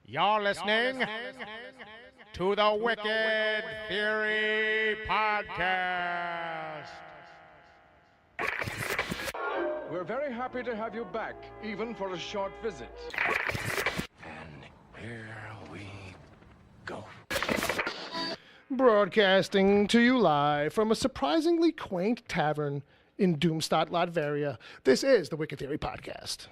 You're listening to the Wicked Theory Podcast. We're very happy to have you back, even for a short visit. And here we go. Broadcasting to you live from a surprisingly quaint tavern in Doomstadt, Latveria. This is the Wicked Theory Podcast.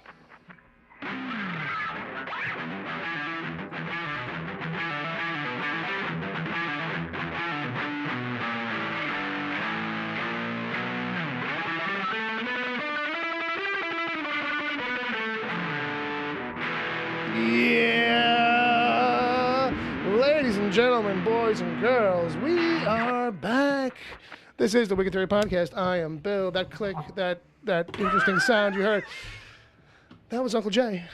Yeah, ladies and gentlemen, boys and girls, we are back. This is the Wicked Theory Podcast. I am Bill. That click, that interesting sound you heard, that was Uncle Jay.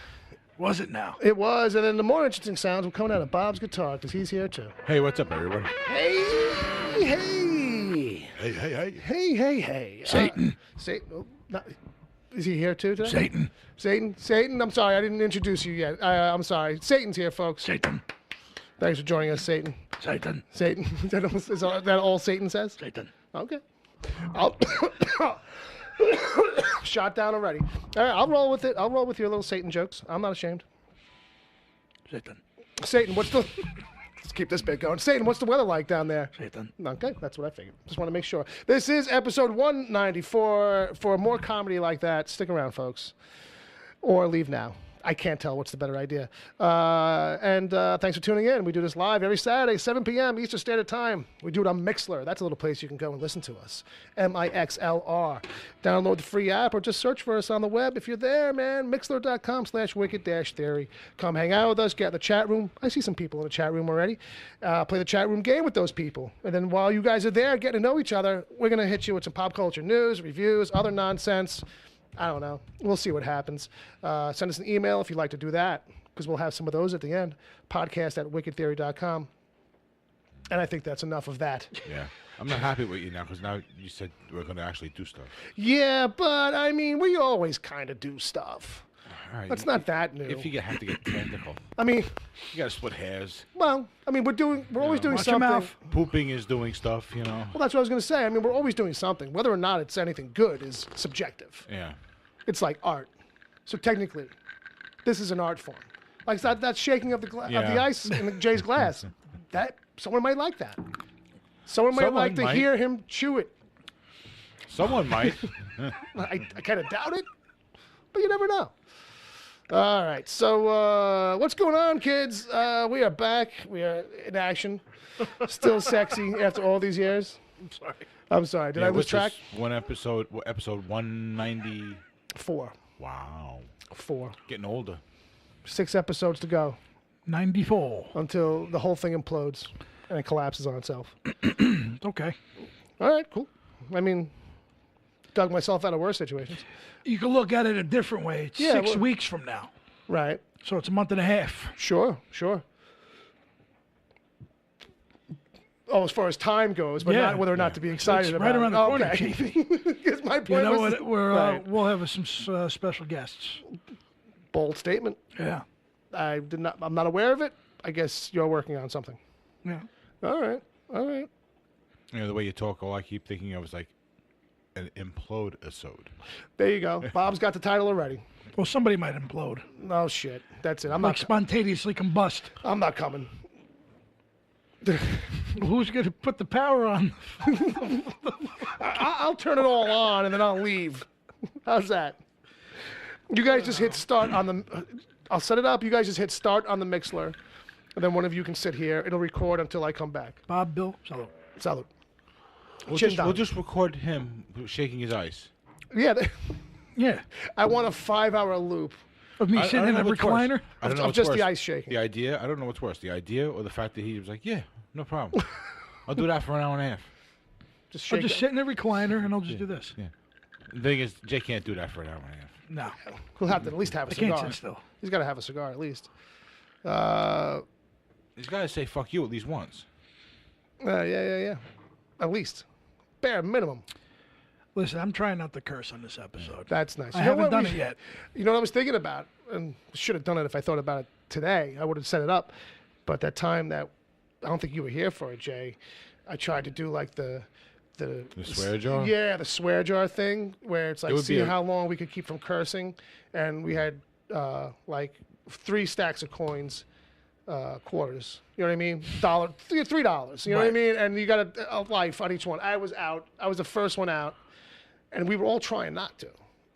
Was it now? It was, and then the more interesting sounds were coming out of Bob's guitar because he's here too. Hey, what's up, everyone? Hey. Hey. Satan. Satan. Oh, is he here too today? Satan. I'm sorry, I didn't introduce you yet. I'm sorry. Satan's here, folks. Satan. Thanks for joining us, Satan. Satan. Is that all Satan says? Satan. Okay. Shot down already. All right, I'll roll with it. I'll roll with your little Satan jokes. I'm not ashamed. Satan, what's the... Let's keep this bit going. Satan, what's the weather like down there? Satan. Okay, that's what I figured. Just want to make sure. This is episode 194. For more comedy like that, stick around, folks. Or leave now. I can't tell what's the better idea. And thanks for tuning in. We do this live every Saturday, 7 p.m. Eastern Standard Time. We do it on Mixlr. That's a little place you can go and listen to us. Mixlr. Download the free app or just search for us on the web. If you're there, man, mixlr.com/wicked-theory. Come hang out with us. Get in the chat room. I see some people in the chat room already. Play the chat room game with those people. And then while you guys are there getting to know each other, we're going to hit you with some pop culture news, reviews, other nonsense. I don't know. We'll see what happens. Send us an email if you'd like to do that, because we'll have some of those at the end. Podcast@wickedtheory.com. And I think that's enough of that. Yeah. I'm not happy with you now, because now you said we're going to actually do stuff. Yeah, but, I mean, we always kind of do stuff. All right, That's not that new. If you have to get technical, I mean, you got to split hairs. well, I mean, we're always doing Watch your something. mouth. Pooping is doing stuff, you know. Well, that's what I was going to say. I mean, we're always doing something. Whether or not it's anything good is subjective. Yeah. It's like art. So technically, this is an art form. Like that shaking of the ice in Jay's glass. That someone might like that. Someone might like to hear him chew it. Someone might. I kind of doubt it, but you never know. All right, so what's going on, kids? We are back. We are in action. Still sexy after all these years. I'm sorry. Did I lose track? One episode 194. Wow. 4. Getting older. 6 episodes to go 94. until the whole thing implodes and it collapses on itself. Okay. All right, cool. I mean, dug myself out of worse situations. You can look at it a different way. It's Yeah, 6 weeks from now. Right. So it's a month and a half. Sure. Oh, as far as time goes, but not whether or not to be excited It's about. right around the corner, Okay. Chief. Because my point You know was what? right. We'll have some special guests. Bold statement. Yeah. I'm not aware of it. I guess you're working on something. Yeah. All right. You know, the way you talk, all I keep thinking of is like an implode-isode. There you go. Bob's got the title already. Well, somebody might implode. Oh shit. That's it. I'm Like spontaneously combust. not coming. Who's going to put the power on? I'll turn it all on and then I'll leave. How's that? You guys just hit start on the... I'll set it up. You guys just hit start on the Mixlr. And then one of you can sit here. It'll record until I come back. Bob, Bill, salute. Salute. We'll just record him shaking his ice. Yeah. Yeah. I want a 5-hour loop Of me sitting in a recliner. I don't know of what's just worse. the ice shaking. The idea, I don't know what's worse. The idea or the fact that he was like, yeah, no problem. I'll do that for an hour and a half. Just I'll shake just it. sit in a recliner and I'll just do this. Yeah. The thing is, Jay can't do that for an hour and a half. No. He'll have to at least have a I can't cigar. sit still. He's got to have a cigar at least. He's got to say fuck you at least once. Yeah. At least. Bare minimum. Listen, I'm trying not to curse on this episode. That's nice. I You know haven't what done we it should- yet. You know what I was thinking about? And should have done it if I thought about it today. I would have set it up. But that time that I don't think you were here for it, Jay, I tried to do like the swear jar? Yeah, the swear jar thing where it's like would see be a- how long we could keep from cursing. And we had like 3 stacks of coins, quarters. You know what I mean? $3. You know what I Right. mean? And you got a life on each one. I was out. I was the first one out. And we were all trying not to.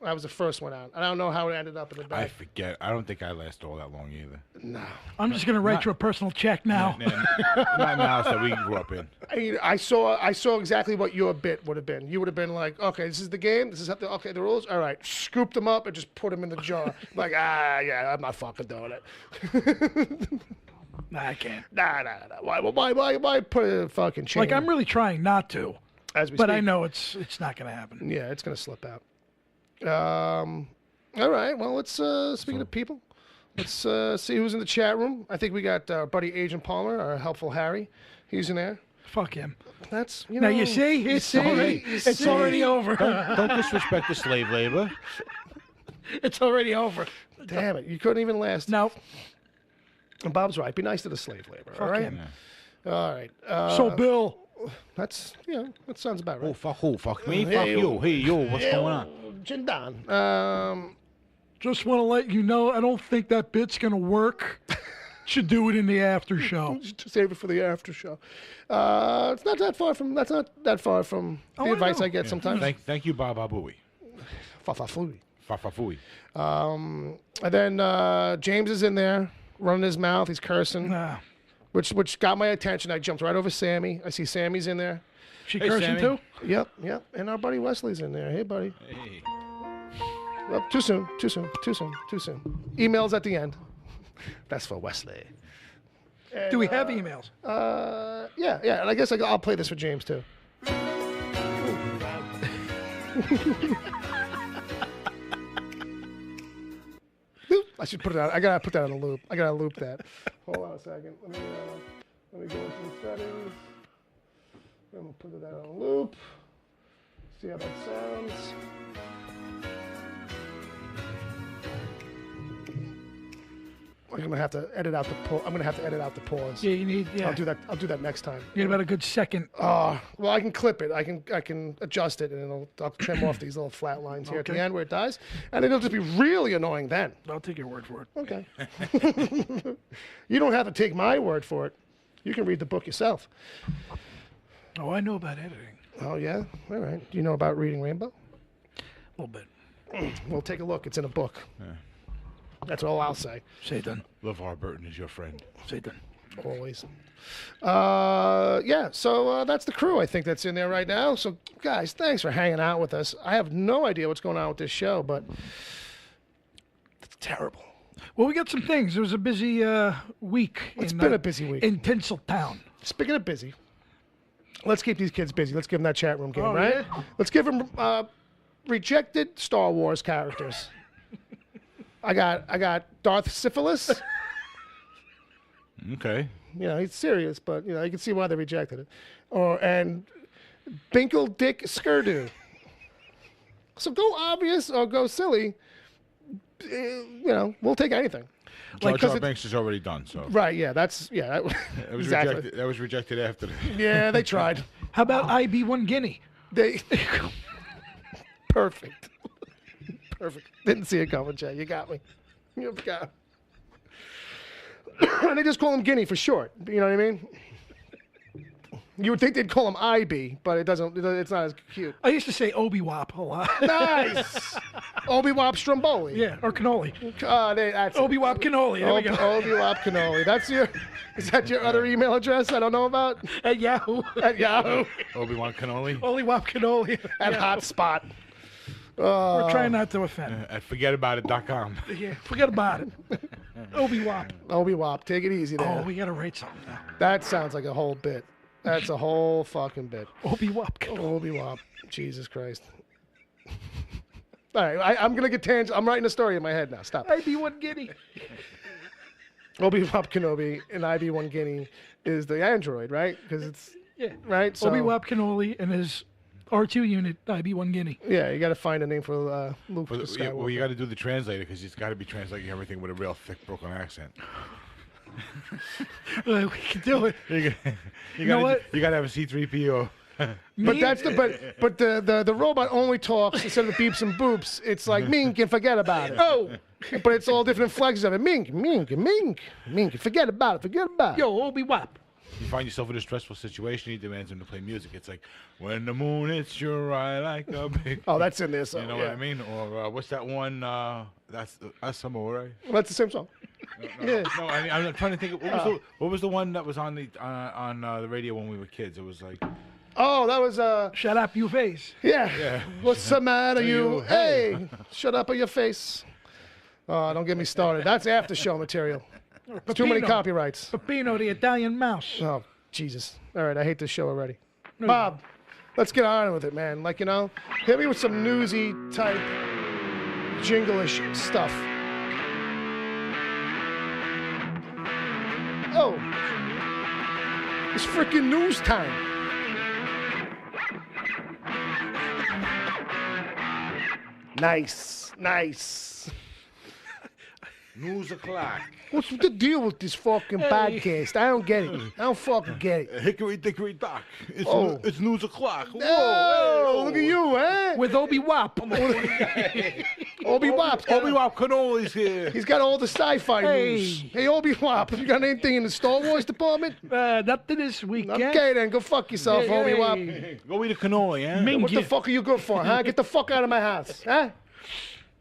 I was the first one out. I don't know how it ended up in the I back. forget. I don't think I last all that long either. No. I'm just going to write you a personal check now. Not now that we grew up in. I mean, I saw exactly what your bit would have been. You would have been like, okay, this is the game. This is okay, the rules. All right, scoop them up and just put them in the jar. Like, yeah, I'm not fucking doing it. Nah, I can't. Nah. Why put a fucking chain? Like, I'm really trying not to, as we but speak. I know it's not going to happen. Yeah, it's gonna slip out. All right. Well, let's speaking of people, let's see who's in the chat room. I think we got our buddy Agent Palmer, our helpful Harry. He's in there. Fuck him. That's Now, you see? It's already over. Don't disrespect the slave labor. It's already over. Damn it! You couldn't even last. No. And Bob's right. Be nice to the slave labor. All Fuck right. him. All right. So, Bill, That's that sounds about Oh, right. fuck who? Fuck me? Hey, Fuck yo. you. Hey, yo, what's going on? Jindan. just want to let you know, I don't think that bit's going to work. Should do it in the after show. Just save it for the after show. It's not that far from. That's not that far from the I advice know. I get sometimes. Thank you, Baba Booey. Fa-fa-flooey. Fafafui. And then James is in there running his mouth. He's cursing, Nah. which got my attention. I jumped right over Sammy. I see Sammy's in there. She Hey, cursing Sammy. too? Yep. And our buddy Wesley's in there. Hey, buddy. Hey. Well, too soon. Emails at the end. That's for Wesley. And, Do we have emails? Yeah. And I guess I'll play this for James too. I should put it out. I gotta put that on a loop. I gotta loop that. Hold on a second. Let me go into the settings. I'm gonna put that on a loop. See how that sounds. I'm gonna have to edit out the pause. I'm gonna have to edit out the pause. Yeah, you need. Yeah. I'll do that. I'll do that next time. You need about a good second. Well, I can clip it. I can adjust it, and I'll trim off these little flat lines here at the Okay. end where it dies, and it'll just be really annoying then. I'll take your word for it. Okay. You don't have to take my word for it. You can read the book yourself. Oh, I know about editing. Oh yeah. All right. Do you know about reading Rainbow? A little bit. Well, take a look. It's in a book. That's all I'll say. Say done. LeVar Burton is your friend. Say done. Always. Yeah, so that's the crew, I think, that's in there right now. So, guys, thanks for hanging out with us. I have no idea what's going on with this show, but it's terrible. Well, we got some things. It was a busy week. It's been a busy week. in Tinseltown. Speaking of busy, let's keep these kids busy. Let's give them that chat room game, Oh, right? yeah? Let's give them rejected Star Wars characters. I got Darth Syphilis. Okay. You know, he's serious, but you know, you can see why they rejected it. And Binkle Dick Skirdu. So go obvious or go silly. You know, we'll take anything. Jar 'cause Jar it- Binks is already done, so Right? Yeah, that's it was exactly. rejected. That was rejected after. Yeah, they tried. How about IB1 Guinea? They perfect. Perfect. Didn't see it coming, Jay. You got me. You got. And they just call him Guinea for short. You know what I mean? You would think they'd call him IB, but it doesn't. It's not as cute. I used to say Obi-Wop a lot. Nice. Obi-Wop Stromboli. Yeah, or cannoli. That's Obi-Wop cannoli. There we go. Obi-Wop Cannoli. Is that your other email address I don't know about? At Yahoo. At Yahoo. Obi-Wan Kenobi. Obi-Wop cannoli. At Hotspot. We're trying not to offend. At forgetabout.com. Yeah, forget about it. Obi-Wop. Obi-Wop. Take it easy there. Oh, we got to write something now. That sounds like a whole bit. That's a whole fucking bit. Obi-Wop cannoli. Obi-Wop. Jesus Christ. All right, I'm going to get I'm writing a story in my head now. Stop. IB1 Guinea. Obi-Wop Kenobi and IB1 Guinea is the android, right? Because it's, Yeah. right? So, Obi-Wop cannoli and his R2 unit, IB1 Guinea. Yeah, you got to find a name for Luke Skywalker. Well, you got to do the translator because he's got to be translating everything with a real thick Brooklyn accent. We can do it. You got to have a C-3PO. But the robot only talks instead of the beeps and boops. It's like mink and forget about it. Oh, But it's all different flags of it. Mink, forget about it. yo, Obi-Wap. You find yourself in a stressful situation, he demands him to play music. It's like, when the moon hits your eye like a big... Oh, that's in there. So, You know what I mean? Or what's that one? That's Samurai. Well, that's the same song. Yeah. No, I mean, I'm trying to think of what was the one that was on the radio when we were kids. It was like, Oh, that was Shut up, you face. yeah. What's the matter, you? Hey, shut up on your face. Oh, don't get me started. That's after show material. Too many copyrights. Peppino, the Italian mouse. Oh, Jesus. All right, I hate this show already. Bob, let's get on with it, man. Like, you know, hit me with some newsy type jingle-ish stuff. Oh, it's freaking news time. Nice. news o'clock. What's the deal with this fucking podcast? I don't get it. I don't fucking get it. Hickory dickory dock. It's news o'clock. Whoa, Oh, look at you, eh? With Obi-Wap. Obi-Wap. Obi-Wan Canoli's here. He's got all the sci-fi Hey. news. Hey, Obi-Wap, have you got anything in the Star Wars department? Nothing this weekend. Okay, then, go fuck yourself, Hey, Obi-Wap. hey. Go eat a cannoli, eh? Ming. What the fuck are you good for, huh? Get the fuck out of my house, huh?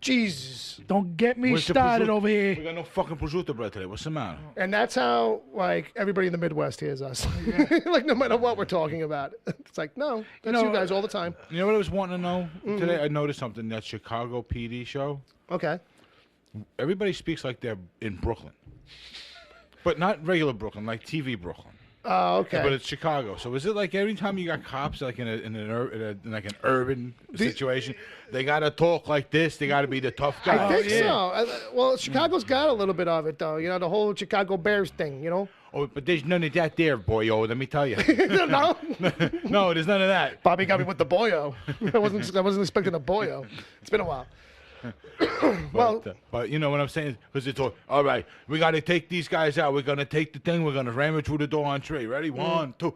Jesus. Don't get me Where's the started prosciutto? over We here. got no fucking prosciutto bread today. What's the matter? And that's how, like, everybody in the Midwest hears us. Like, no matter what we're talking about. It's like, no, that's you guys all the time. You know what I was wanting to know? Today I noticed something, that Chicago PD show. Okay. Everybody speaks like they're in Brooklyn. But not regular Brooklyn, like TV Brooklyn. Oh, okay. But it's Chicago. So is it like every time you got cops like in an urban situation, they gotta talk like this? They gotta be the tough guy. I think so. Well, Chicago's got a little bit of it, though. You know, the whole Chicago Bears thing, you know? Oh, but there's none of that there, boyo. Let me tell you. No? No, there's none of that. Bobby got me with the boyo. I wasn't expecting a boyo. It's been a while. But you know what I'm saying? Because it's all right. We got to take these guys out. We're gonna take the thing. We're gonna ram it through the door on three. Ready? 1, 2.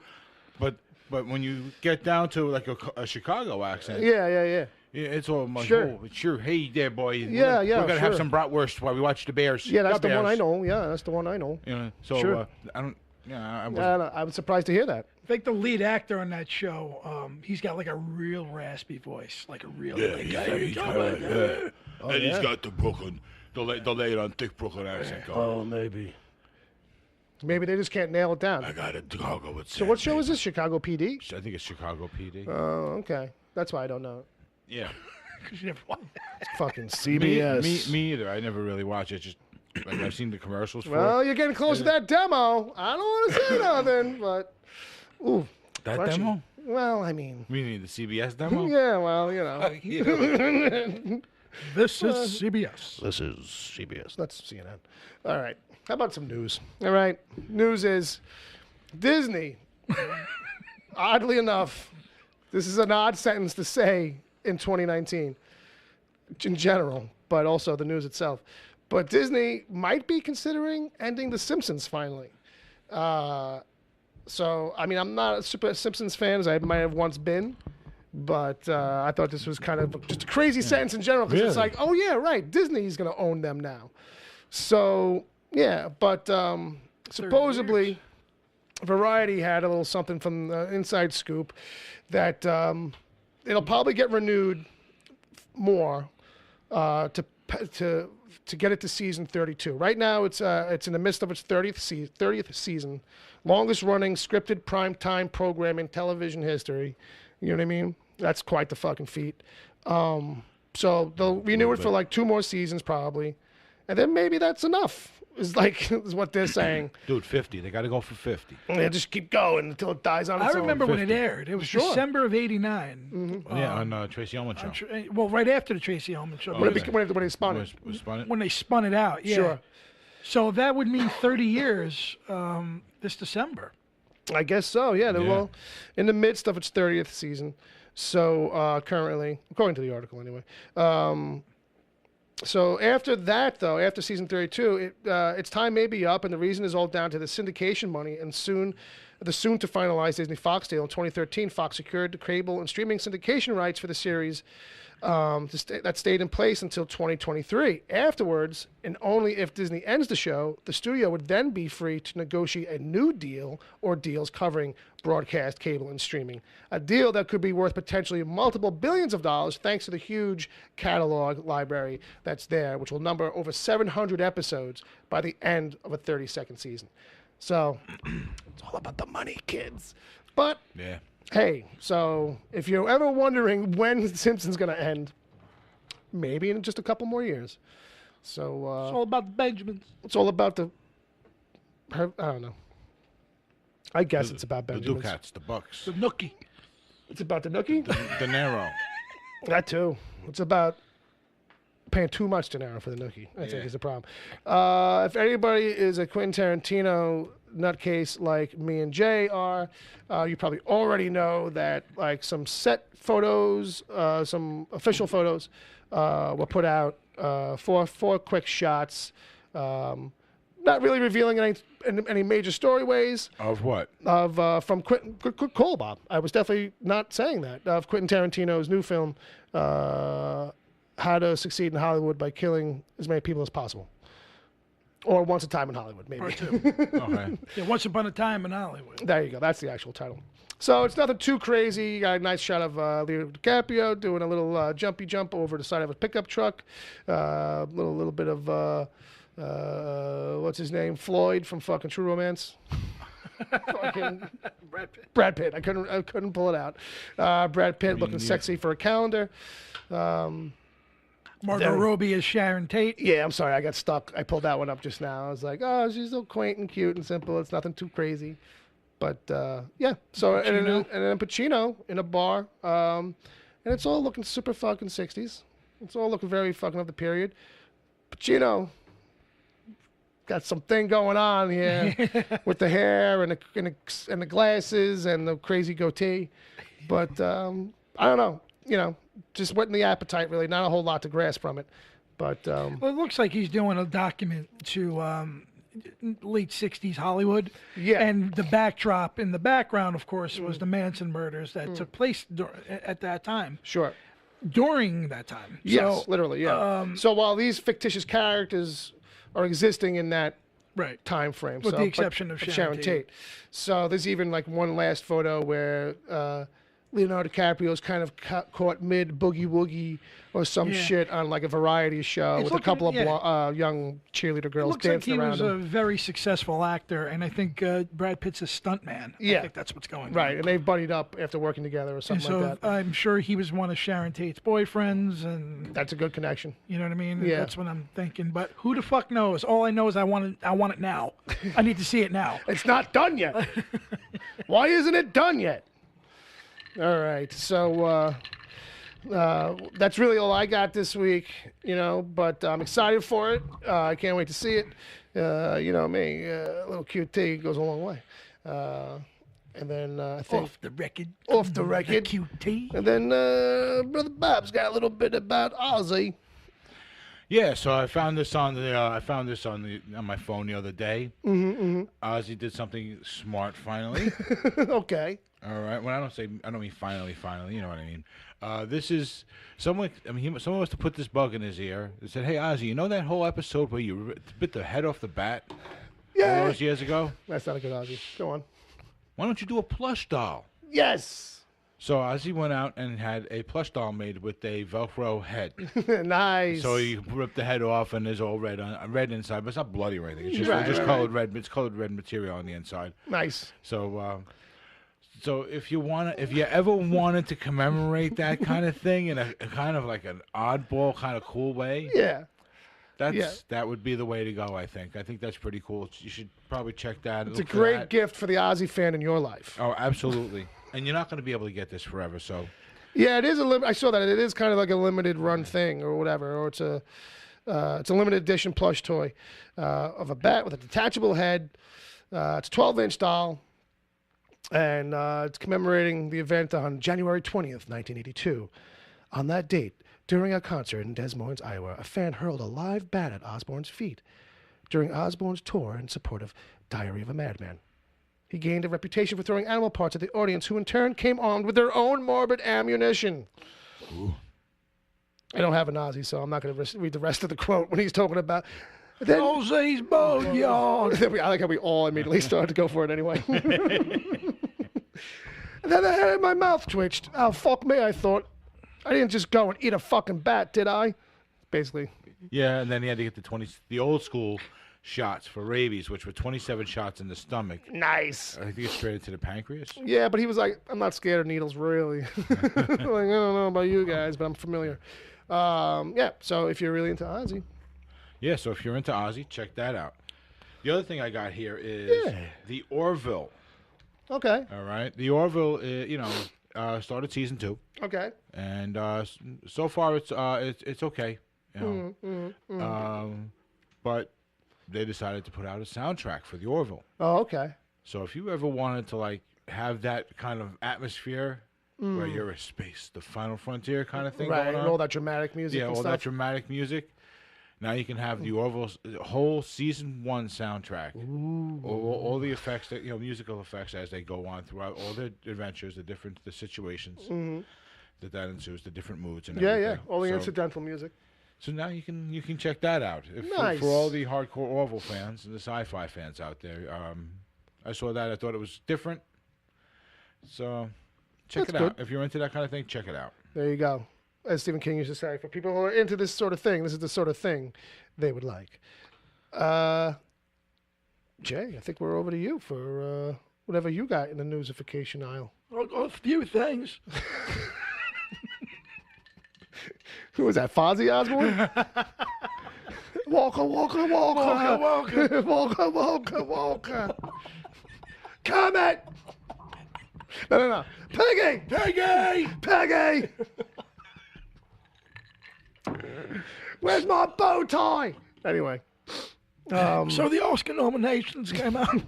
But when you get down to like a Chicago accent, Yeah. it's all like, Sure. oh, sure. Hey there, boy. Yeah, We're gonna have sure. some bratwurst while we watch the Bears. Yeah, that's the one I Bears. know. Yeah, that's the one I know. You know, so Sure. I don't. Yeah, I was. I'm surprised to hear that. I think the lead actor on that show, he's got like a real raspy voice, like a real. And he's got the Brooklyn, the laid on thick Brooklyn accent going. Oh, maybe they just can't nail it down. I got a Chicago with. So what show is this? Chicago PD? I think it's Chicago PD. Oh, okay. That's why I don't know. Yeah. Because you never watched that. It's fucking CBS. Me either. I never really watch it. Just like I've seen the commercials for Well, it. you're getting close to that demo. I don't want to say nothing, but ooh, That Crunchy. demo? Well, I mean, We need the CBS demo. yeah. Well, you know, This is CBS. this is CBS. That's CNN. All right. How about some news? All right. News is Disney. Oddly enough, this is an odd sentence to say in 2019 in general, but also the news itself. But Disney might be considering ending The Simpsons finally. So, I mean, I'm not a super Simpsons fan as I might have once been, but I thought this was kind of just a crazy sentence in general because it's Really? like, oh, yeah, right, Disney's going to own them now. So, yeah, but supposedly Variety had a little something from the inside scoop that it'll probably get renewed more to get it to season 32. Right now, it's in the midst of its 30th season, longest running scripted primetime program in television history. You know what I mean? That's quite the fucking feat. So they'll renew it for like 2 more seasons probably, and then maybe that's enough. Is what they're saying. Dude, 50. They got to go for 50. And they just keep going until it dies on its I own. remember when it 50. aired. It was Sure. December of '89. Yeah, on Tracy Ullman show. Well, right after the Tracy Ullman show. When, Okay. when they spun it. Was spun it? When they spun it out, yeah. Sure. So that would mean 30 years this December. I guess so, yeah. They're Yeah. well in the midst of its 30th season. So currently, according to the article anyway. So after that, though, after season 32, its time may be up, and the reason is all down to the syndication money and soon to finalize Disney Fox deal. In 2013, Fox secured the cable and streaming syndication rights for the series that stayed in place until 2023. Afterwards, and only if Disney ends the show, the studio would then be free to negotiate a new deal or deals covering broadcast, cable, and streaming. A deal that could be worth potentially multiple billions of dollars thanks to the huge catalog library that's there, which will number over 700 episodes by the end of a 30-second season. So it's all about the money, kids. But Yeah. hey, so if you're ever wondering when The Simpsons going to end, maybe in just a couple more years. So It's all about the Benjamins. it's all about I don't know. I guess it's about The Benjamins. Ducats, the Bucks, The Nookie. It's about the Nookie? the Nero. That too. It's about paying too much dinero for the Nookie. I think Yeah. is the problem. If anybody is a Quentin Tarantino nutcase like me and Jay are, you probably already know that like some set photos, some official photos were put out, four quick shots, not really revealing any major storyways Of what? of from Quentin. Good call, Bob. I was definitely not saying that. Of Quentin Tarantino's new film, How to Succeed in Hollywood by Killing as Many People as Possible. Or Once a Time in Hollywood, maybe. Part two. Okay. Yeah, Once Upon a Time in Hollywood. There you go. That's the actual title. So it's nothing too crazy. You got a nice shot of Leo DiCaprio doing a little jumpy jump over the side of a pickup truck. Little bit of what's his name? Floyd from fucking True Romance. Fucking Brad Pitt. I couldn't pull it out. Brad Pitt looking sexy for a calendar. Margot Robbie as Sharon Tate. Yeah, I'm sorry, I got stuck. I pulled that one up just now. I was like, oh, she's so quaint and cute and simple. It's nothing too crazy. But yeah, so and then Pacino in a bar, and it's all looking super fucking 60s. It's all looking very fucking of the period. Pacino got something going on here with the hair and the glasses and the crazy goatee. But I don't know, just whetting the appetite really. Not a whole lot to grasp from it. But Well, it looks like he's doing a document to late 60s Hollywood. Yeah. And the backdrop in the background, of course, was the Manson murders that took place at that time. sure. During that time. Yes, So, literally, yeah. So while these fictitious characters are existing in that right. time frame, With so, the exception of Sharon Tate. So there's even like one last photo where Leonardo DiCaprio's kind of caught mid boogie woogie or some Yeah. shit on like a variety show It's with looking- a couple of yeah. young cheerleader girls Looks like dancing he around was him. a very successful actor, and I think Brad Pitt's a stuntman. Yeah. I think that's what's going Right, on. and they've buddied up after working together or And something so like that. I'm sure he was one of Sharon Tate's boyfriends, and That's a good connection. you know what I mean. Yeah. That's what I'm thinking. But who the fuck knows? All I know is I want it now. I need to see it now. It's not done yet. Why isn't it done yet? All right, so that's really all I got this week, but I'm excited for it. I can't wait to see it. You know me, a little QT goes a long way. And then I think Off the record. Off the record. QT. And then Brother Bob's got a little bit about Ozzy. Yeah, so I found this on my phone the other day. Ozzy did something smart finally. Okay. All right. When I don't mean finally, you know what I mean. This is someone. Someone must have put this bug in his ear. They said, "Hey, Ozzy, you know that whole episode where you bit the head off the bat all Yeah. those years ago? That's not a good Ozzy. Go on. Why don't you do a plush doll?" Yes. So Ozzy went out and had a plush doll made with a Velcro head. Nice. So he ripped the head off and there's all red inside, but it's not bloody or anything. It's just, Right. colored red. It's colored red material on the inside. Nice. So, so if you ever wanted to commemorate that kind of thing in a kind of like an oddball kind of cool way, Yeah. that would be the way to go. I think that's pretty cool. You should probably check that. It's a great gift for the Ozzy fan in your life. Oh, absolutely. And you're not going to be able to get this forever. So Yeah, it is I saw that it is kind of like a limited run thing or whatever, or it's a limited edition plush toy of a bat with a detachable head. It's a 12-inch doll. And it's commemorating the event on January 20th, 1982. On that date, during a concert in Des Moines, Iowa, a fan hurled a live bat at Osbourne's feet during Osbourne's tour in support of Diary of a Madman. He gained a reputation for throwing animal parts at the audience, who in turn came armed with their own morbid ammunition. Ooh. I don't have an Ozzy, so I'm not going to read the rest of the quote when he's talking about... Then, Ozzy's boneyard. I like how we all immediately started to go for it anyway. And then the hair in my mouth twitched. Oh, fuck me, I thought. I didn't just go and eat a fucking bat, did I? Basically. Yeah, and then he had to get the old school shots for rabies, which were 27 shots in the stomach. Nice. I think it's straight into the pancreas. Yeah, but he was like, I'm not scared of needles, really. Like, I don't know about you guys, but I'm familiar. Yeah, so if you're really into Ozzy. Yeah, so if you're into Ozzy, check that out. The other thing I got here is the Orville. Okay. All right. The Orville, started season 2. Okay. And so far it's okay. You know. But they decided to put out a soundtrack for the Orville. Oh, okay. So if you ever wanted to like have that kind of atmosphere where you're a space, the final frontier kind of thing Right, going on. and all that dramatic music. Yeah, and all stuff. that dramatic music. Now you can have the Orville's whole season 1 soundtrack. All the effects, musical effects as they go on throughout all their adventures, the situations that ensues, the different moods and everything. Yeah, all the incidental music. So now you can check that out. Nice. For all the hardcore Orville fans and the sci-fi fans out there. I saw that. I thought it was different. So check That's it out. good. If you're into that kind of thing, check it out. There you go. As Stephen King used to say, for people who are into this sort of thing, this is the sort of thing they would like. Jay, I think we're over to you for whatever you got in the newsification aisle. A few things. Who was that, Ozzy Osbourne? Walker, Walker, Walker. Walker, Walker. Walker, Walker, Walker. Comet! No. Peggy! Peggy! Peggy! Where's my bow tie? Anyway. So the Oscar nominations came out.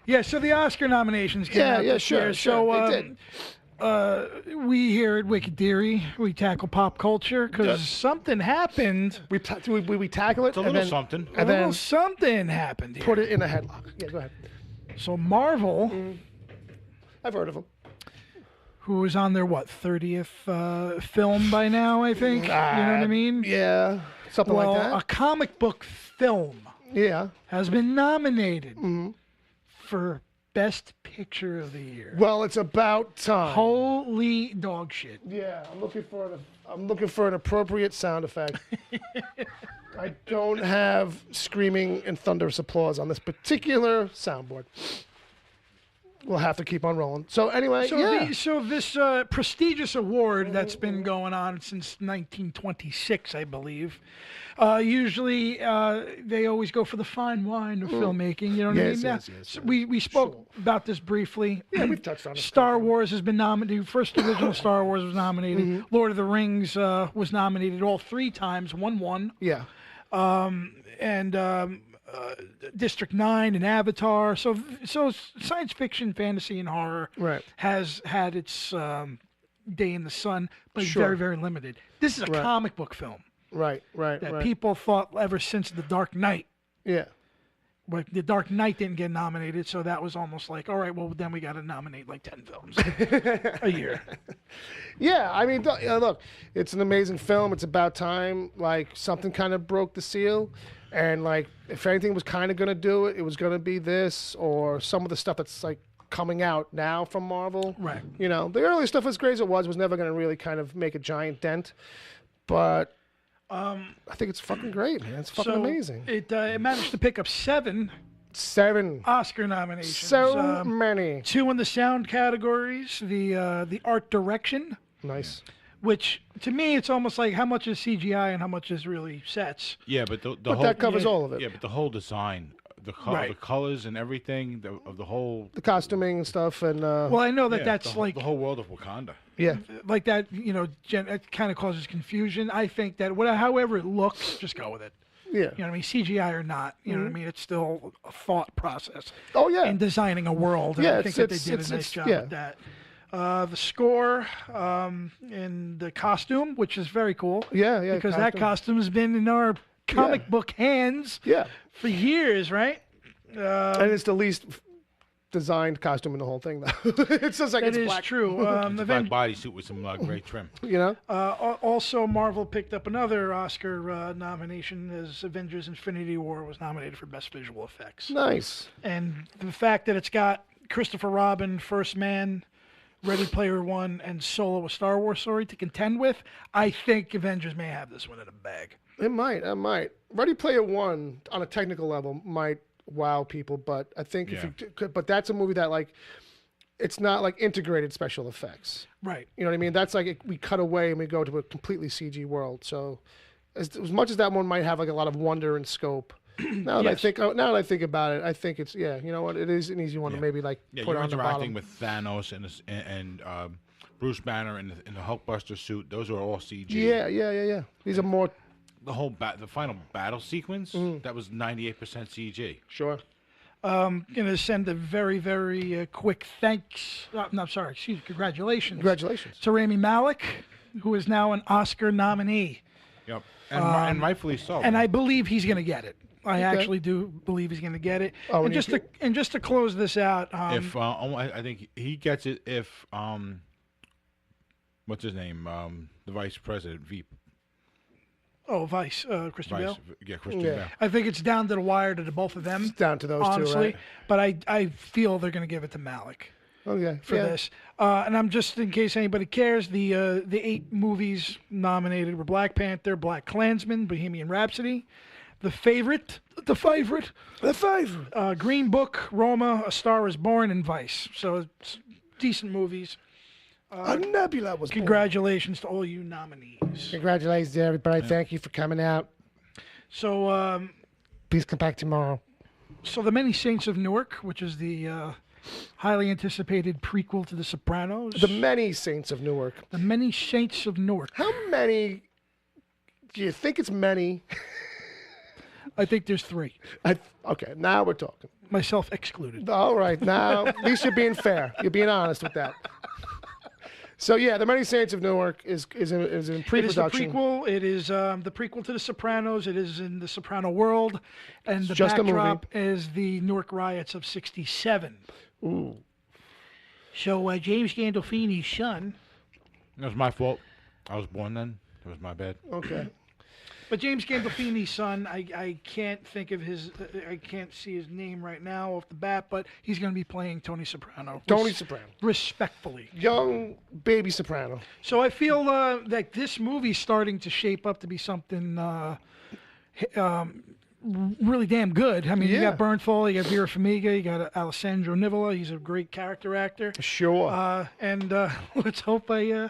Yeah, so the Oscar nominations came out this year. Sure, they did. We here at Wicked Theory, we tackle pop culture because something happened. We tackle it It's a and little then something. and then Something happened here. put it in a headlock. Yeah, go ahead. So Marvel, I've heard of them. who is on their 30th film by now, I think. You know what I mean? Yeah, something Well, like that. a comic book film Yeah. has been nominated for Best Picture of the Year. Well, it's about time. Holy dog shit. Yeah, I'm looking for an appropriate sound effect. I don't have screaming and thunderous applause on this particular soundboard. We'll have to keep on rolling. So anyway, So this prestigious award that's been going on since 1926, I believe. Usually, they always go for the fine wine of filmmaking. You know what I mean? Yes. So we spoke about this briefly. Yeah, we've touched on it. Star Wars has been nominated. First original Star Wars was nominated. Lord of the Rings was nominated all 3 times. Won. Yeah. District 9 and Avatar. So science fiction, fantasy, and horror Right. has had its day in the sun, but it's Sure. very, very limited. This is a Right. comic book film Right. that people thought ever since The Dark Knight. Yeah. Like The Dark Knight didn't get nominated, so that was almost like, all right, well then we got to nominate like 10 films a year. Yeah, I mean, look, it's an amazing film. It's about time. Like, something kind of broke the seal. And, like, if anything was kind of going to do it, it was going to be this or some of the stuff that's, like, coming out now from Marvel. Right. You know, the early stuff, as great as it was never going to really kind of make a giant dent. But I think it's fucking great, man. It's fucking amazing. It managed to pick up 7 7. Oscar nominations. So many. 2 in the sound categories, the art direction, Nice. which to me it's almost like how much is CGI and how much is really sets. Yeah, but the But whole that covers all of it. Yeah, but the whole design, the Right. colors and everything of the whole. The costuming and stuff and Well, I know that Yeah, that's the, like the whole world of Wakanda. yeah. like that. You know, it kind of causes confusion. I think that however it looks, just go with it. Yeah. You know what I mean? CGI or not. You know what I mean? It's still a thought process. Oh, yeah. In designing a world. And Yeah, I think that they did a nice job with that. The score and the costume, which is very cool. Yeah, Because that costume has been in our comic book hands for years, right? And it's the least designed costume in the whole thing, though. It's just like That it's is black. true. It's a black bodysuit with some gray trim. You know? Also, Marvel picked up another Oscar nomination as Avengers Infinity War was nominated for Best Visual Effects. Nice. And the fact that it's got Christopher Robin, First Man, Ready Player One, and Solo: A Star Wars Story to contend with, I think Avengers may have this one in a bag. It might. Ready Player One, on a technical level, might wow people, but I think if you could, but that's a movie that, like, it's not like integrated special effects. Right. You know what I mean? That's like we cut away and we go to a completely CG world. So as much as that one might have like a lot of wonder and scope, now that I think about it, I think it's you know what, it is an easy one to maybe like put on the bottom. Interacting with Thanos and Bruce Banner in the Hulkbuster suit. Those are all CG. Yeah. These are more the final battle sequence that was 98% CG. sure. Going to send a very, very quick thanks. Congratulations. Congratulations to Rami Malek, who is now an Oscar nominee. Yep, and rightfully so. And I believe he's going to get it. I actually do believe he's going to get it. Oh, and just to close this out, if I think he gets it if what's his name, the vice president, Veep. Oh, Vice, Christian Bale. Yeah, Christian Bale. I think it's down to the wire to the both of them. It's down to those honestly, two, right? But I feel they're going to give it to Malik. Okay. For this. And I'm just, in case anybody cares, the 8 movies nominated were Black Panther, Black Klansman, Bohemian Rhapsody, The Favorite, Green Book, Roma, A Star Is Born, and Vice. So it's decent movies. A nebula was born. Congratulations to all you nominees. Congratulations, everybody. Thank you for coming out. So, please come back tomorrow. So the Many Saints of Newark, which is the highly anticipated prequel to The Sopranos. The Many Saints of Newark. The Many Saints of Newark. How many? Do you think it's many? I think there's 3. Okay, now we're talking. Myself excluded. All right, now at least you're being fair. You're being honest with that. So yeah, The Many Saints of Newark is in pre-production. It is the prequel. It is the prequel to The Sopranos. It is in the Soprano world, and the backdrop is the Newark riots of '67. Ooh. So James Gandolfini's son. It was my fault. I was born then. It was my bad. Okay. But James Gandolfini's son, I can't think of I can't see his name right now off the bat, but he's going to be playing Tony Soprano. Tony Soprano. Respectfully. Young baby Soprano. So I feel that this movie's starting to shape up to be something really damn good. I mean, you got Bernthal, you got Vera Farmiga, you got Alessandro Nivola. He's a great character actor. Sure. And let's hope I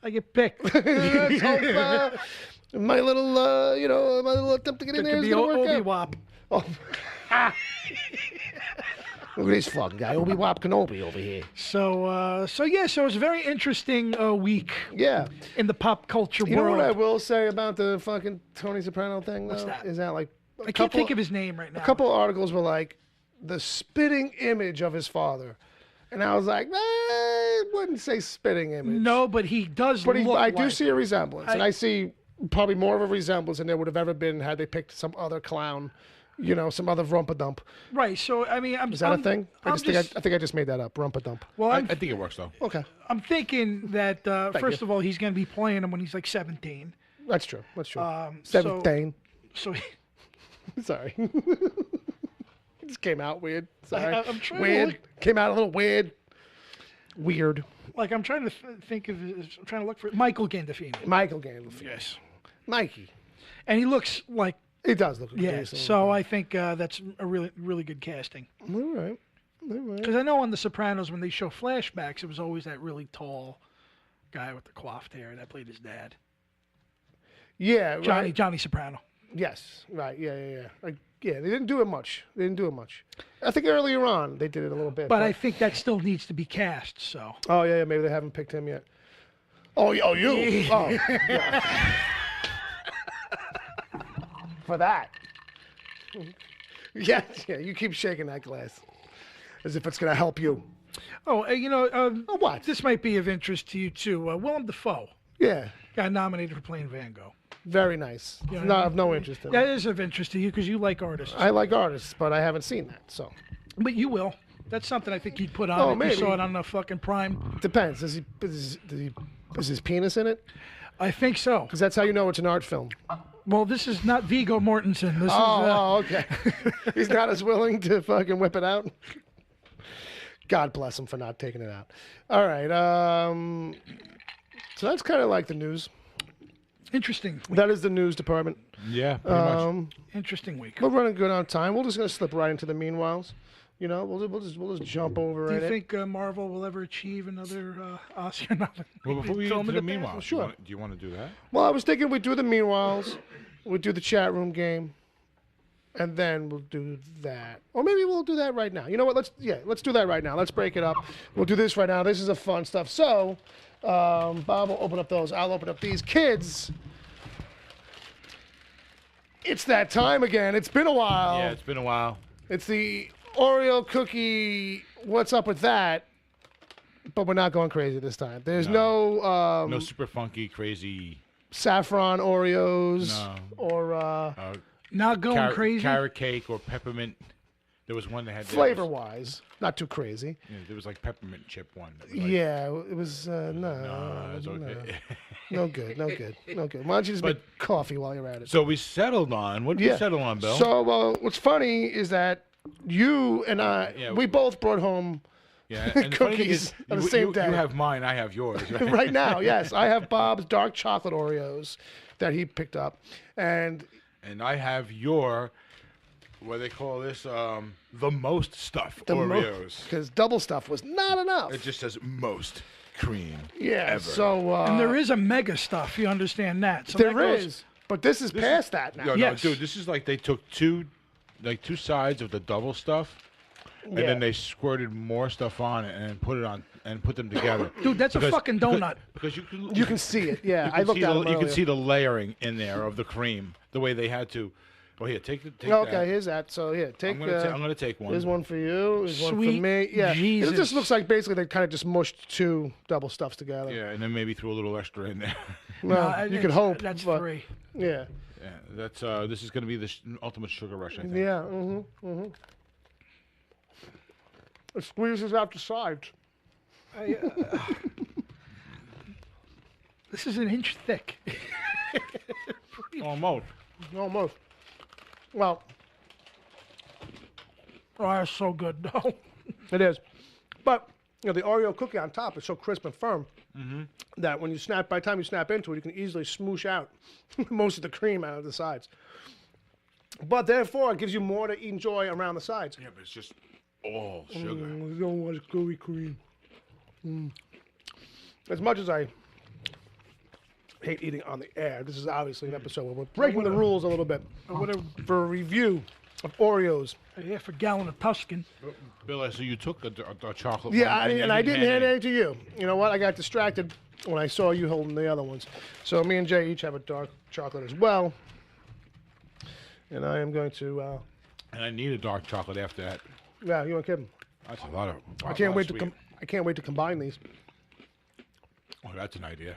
get picked. Let's hope my little, my little attempt to get in there is going to work out. Obi-Wop. Oh. Look at this fucking guy, Obi-Wop Kenobi over here. So it's a very interesting week. Yeah. In the pop culture world. You know what I will say about the fucking Tony Soprano thing, though? What's that? Is that like I can't think of his name right now. A couple articles were like the spitting image of his father. And I was like, I wouldn't say spitting image. No, but he does look I do see a resemblance. And I see probably more of a resemblance than there would have ever been had they picked some other clown, some other rumpa-dump. Right, so, I mean... Is that a thing? I think I just made that up, rumpa-dump. Well, I think it works, though. Okay. I'm thinking that, first of all, he's going to be playing him when he's like 17. That's true. 17. So Sorry. It just came out weird. Sorry. I'm trying weird. to look... Came out a little weird. Weird. Like, I'm trying to think of... I'm trying to look for... Michael Gandolfini. Michael Gandolfini. Yes. Mikey. And he looks like... He does look like so I think that's a really, really good casting. All right. Because I know on The Sopranos, when they show flashbacks, it was always that really tall guy with the coiffed hair that played his dad. Yeah, right. Johnny Soprano. Yes, right. Yeah. They didn't do it much. I think earlier on they did it a little bit. But I think that still needs to be cast, so. Oh, yeah, maybe they haven't picked him yet. Oh, you. Yeah. Oh, yeah. for that. Yeah, you keep shaking that glass as if it's going to help you. Oh, what? This might be of interest to you too. Willem Dafoe Yeah, got nominated for playing Van Gogh. very nice. You know No, what I I have mean? no interest in That it. is of interest to you because you like artists. I like artists, but I haven't seen that, so. But you will. That's something I think you'd put on Oh, if maybe. you saw it on the fucking Prime. Depends. Is his penis in it? I think so. Because that's how you know it's an art film. Well, this is not Viggo Mortensen. This Okay. He's not as willing to fucking whip it out. God bless him for not taking it out. All right. So that's kind of like the news. Interesting. That is the news department. Yeah, pretty much. Interesting week. We're running good on time. We're just gonna slip right into the meanwhiles. You know, we'll just jump over Do you right in. think Marvel will ever achieve another Oscar nomination? Well, before we get Film into in the past? meanwhile, Sure. do you want to do that? Well, I was thinking we'd do the meanwhiles, we'd do the chat room game, and then we'll do that. Or maybe we'll do that right now. You know what? Let's do that right now. Let's break it up. We'll do this right now. This is a fun stuff. So, Bob will open up those. I'll open up these. Kids, it's that time again. It's been a while. Yeah, it's been a while. It's the Oreo cookie. What's up with that? But we're not going crazy this time. There's no No super funky, crazy. saffron Oreos No. or Not going crazy. Carrot cake or peppermint. There was one that had flavor-wise, not too crazy. there was like peppermint chip one. That was like, Yeah, it was no, No, it's okay. no good. Why don't you just make coffee while you're at it? So we settled on. What did we settle on, Bill? So what's funny is that you and I, we both brought home yeah, and the funny thing cookies is, on the you, same you, day. you have mine, I have yours. Right? Right now, yes. I have Bob's dark chocolate Oreos that he picked up, and I have your, what they call this, the most stuff Oreos. Because double stuff was not enough. It just says most cream. Yeah, ever. So and there is a mega stuff. You understand that? So there that goes- is, but this is past that now. Yo, Yes. no, dude, this is like they took two sides of the double stuff, and then they squirted more stuff on it and put it on and put them together. Dude, that's a fucking donut. Because you You can see it. Yeah, I looked see at the, them you can earlier. see the layering in there of the cream, the way they had to. Well, here, take Okay, that. here's that. So here, take. I'm gonna take one. Here's one for you. Here's one for Sweet me. Yeah, Jesus. it just looks like basically they kind of just mushed two double stuffs together. Yeah, and then maybe threw a little extra in there. Well, No, you could it's- hope. That's but, 3. Yeah. Yeah, that's this is gonna be the ultimate sugar rush, I think. Yeah. It squeezes out the sides. This is an inch thick. Almost. Almost. Well, Oh, that's so good. No. it is. But the Oreo cookie on top is so crisp and firm that when you snap, by the time you snap into it, you can easily smoosh out most of the cream out of the sides. But therefore, it gives you more to enjoy around the sides. Yeah, but it's just all sugar. I don't want gooey cream. As much as I hate eating on the air, this is obviously an episode where we're breaking the rules a little bit. For a review of Oreos. Yeah, for a gallon of Tuscan. Bill, so you took a chocolate Yeah, one, and I didn't hand any to you. You know what? I got distracted when I saw you holding the other ones. So me and Jay each have a dark chocolate as well. And I am going to. And I need a dark chocolate after that. Yeah, you ain't kidding. That's a lot of. I can't wait to I can't wait to combine these. Oh, that's an idea.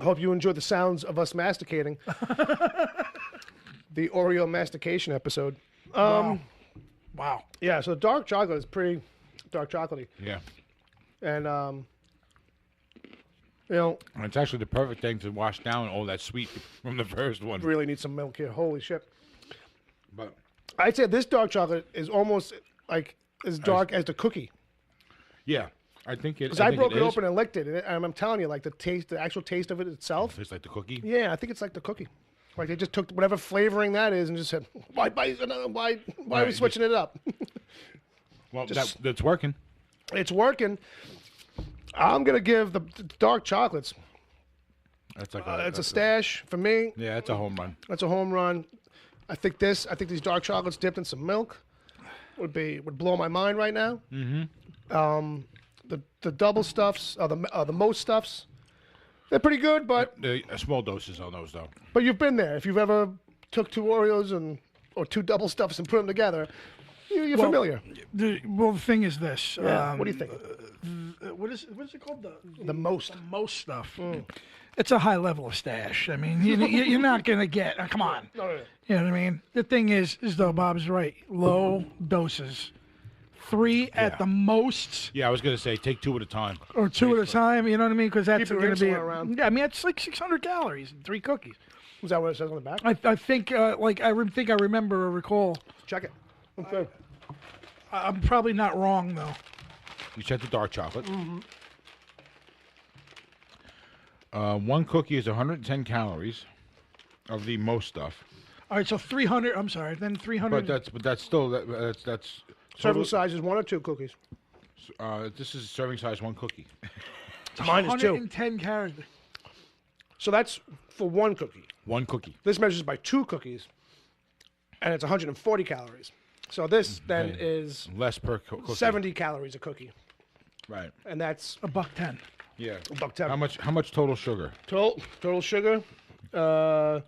I hope you enjoyed the sounds of us masticating. The Oreo mastication episode. Wow. Yeah, so dark chocolate is pretty dark chocolatey. Yeah. And, you know, And it's actually the perfect thing to wash down all that sweet from the first one. really need some milk here. Holy shit. But I'd say this dark chocolate is almost like as dark as the cookie. yeah, I think it. Because I broke it is. open and licked it. And I'm telling you, like the actual taste of it itself. Tastes like the cookie. Yeah, I think it's like the cookie. Like they just took whatever flavoring that is and just said, why are we Right, switching it up? Well, that's working. It's working. I'm going to give the dark chocolates. That's like It's a stash for me. Yeah, it's a home run. That's a home run. I think these dark chocolates dipped in some milk would blow my mind right now. Mm-hmm. The double stuffs, the most stuffs, They're pretty good, but Small doses on those, though. but you've been there. If you've ever took 2 Oreos or 2 double stuffs and put them together, you're familiar. The thing is this. Yeah. What do you think? What is it called? The most. Most stuff. It's a high level of stash. I mean, you're not going to get. Come on. No. You know what I mean? The thing is though, Bob's right. Low doses. 3 at the most. Yeah, I was going to say take 2 at a time. Or 2 at a time. You know what I mean? Because that's Keep going to be. around. Yeah, I mean, it's like 600 calories and 3 cookies. Is that what it says on the back? I think, I remember or recall. Check it. Okay. I'm probably not wrong though. You check the dark chocolate. 1 cookie is 110 calories of the most stuff. All right, so 300. I'm sorry, then 300. But that's still that's Serving size is 1 or 2 cookies. This is serving size 1 cookie. Mine is 2. 110 calories. So that's for 1 cookie. 1 cookie. This measures by 2 cookies, and it's 140 calories. So this then is Less per cookie. 70 calories a cookie, Right. and that's $1.10. Yeah. $1.10. How much total sugar? Total sugar. Total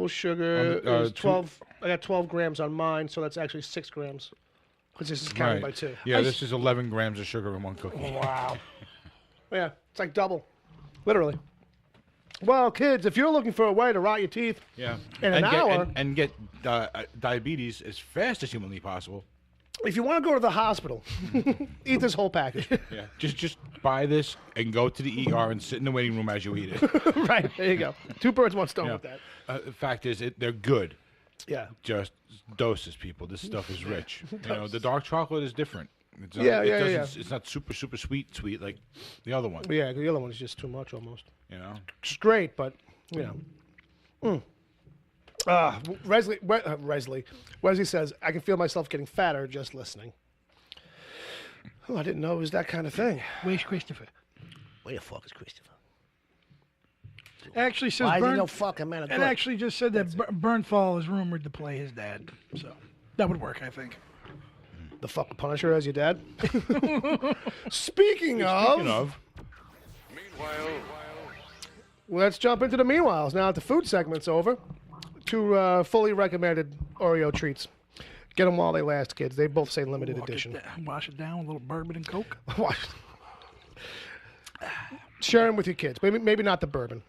sugar is 12. I got 12 grams on mine, so that's actually 6 grams, because this is counted by 2. Yeah, this is 11 grams of sugar in 1 cookie. Wow. Yeah, it's like double, literally. Well, kids, if you're looking for a way to rot your teeth Yeah. in an hour, and get diabetes as fast as humanly possible. if you want to go to the hospital, eat this whole package. Yeah. Just buy this and go to the ER and sit in the waiting room as you eat it. Right, there you go. 2 birds, 1 stone with that. The fact is, they're good. Yeah. Just doses, people. This stuff is rich. You know, the dark chocolate is different. It's It's not super sweet like the other one. Yeah, the other one is just too much almost. You know. It's great, but Wesley says, I can feel myself getting fatter just listening. Oh, I didn't know it was that kind of thing. Where's Christopher? Where the fuck is Christopher? It actually says Why is he Bern. no fucking man? It actually just said that Bernthal is rumored to play his dad, so that would work, I think. The fucking Punisher as your dad? Speaking of, let's jump into the meanwhiles. Now that the food segment's over, 2 fully recommended Oreo treats. Get them while they last, kids. They both say limited edition. Wash it down with a little bourbon and Coke. Share them with your kids. Maybe not the bourbon.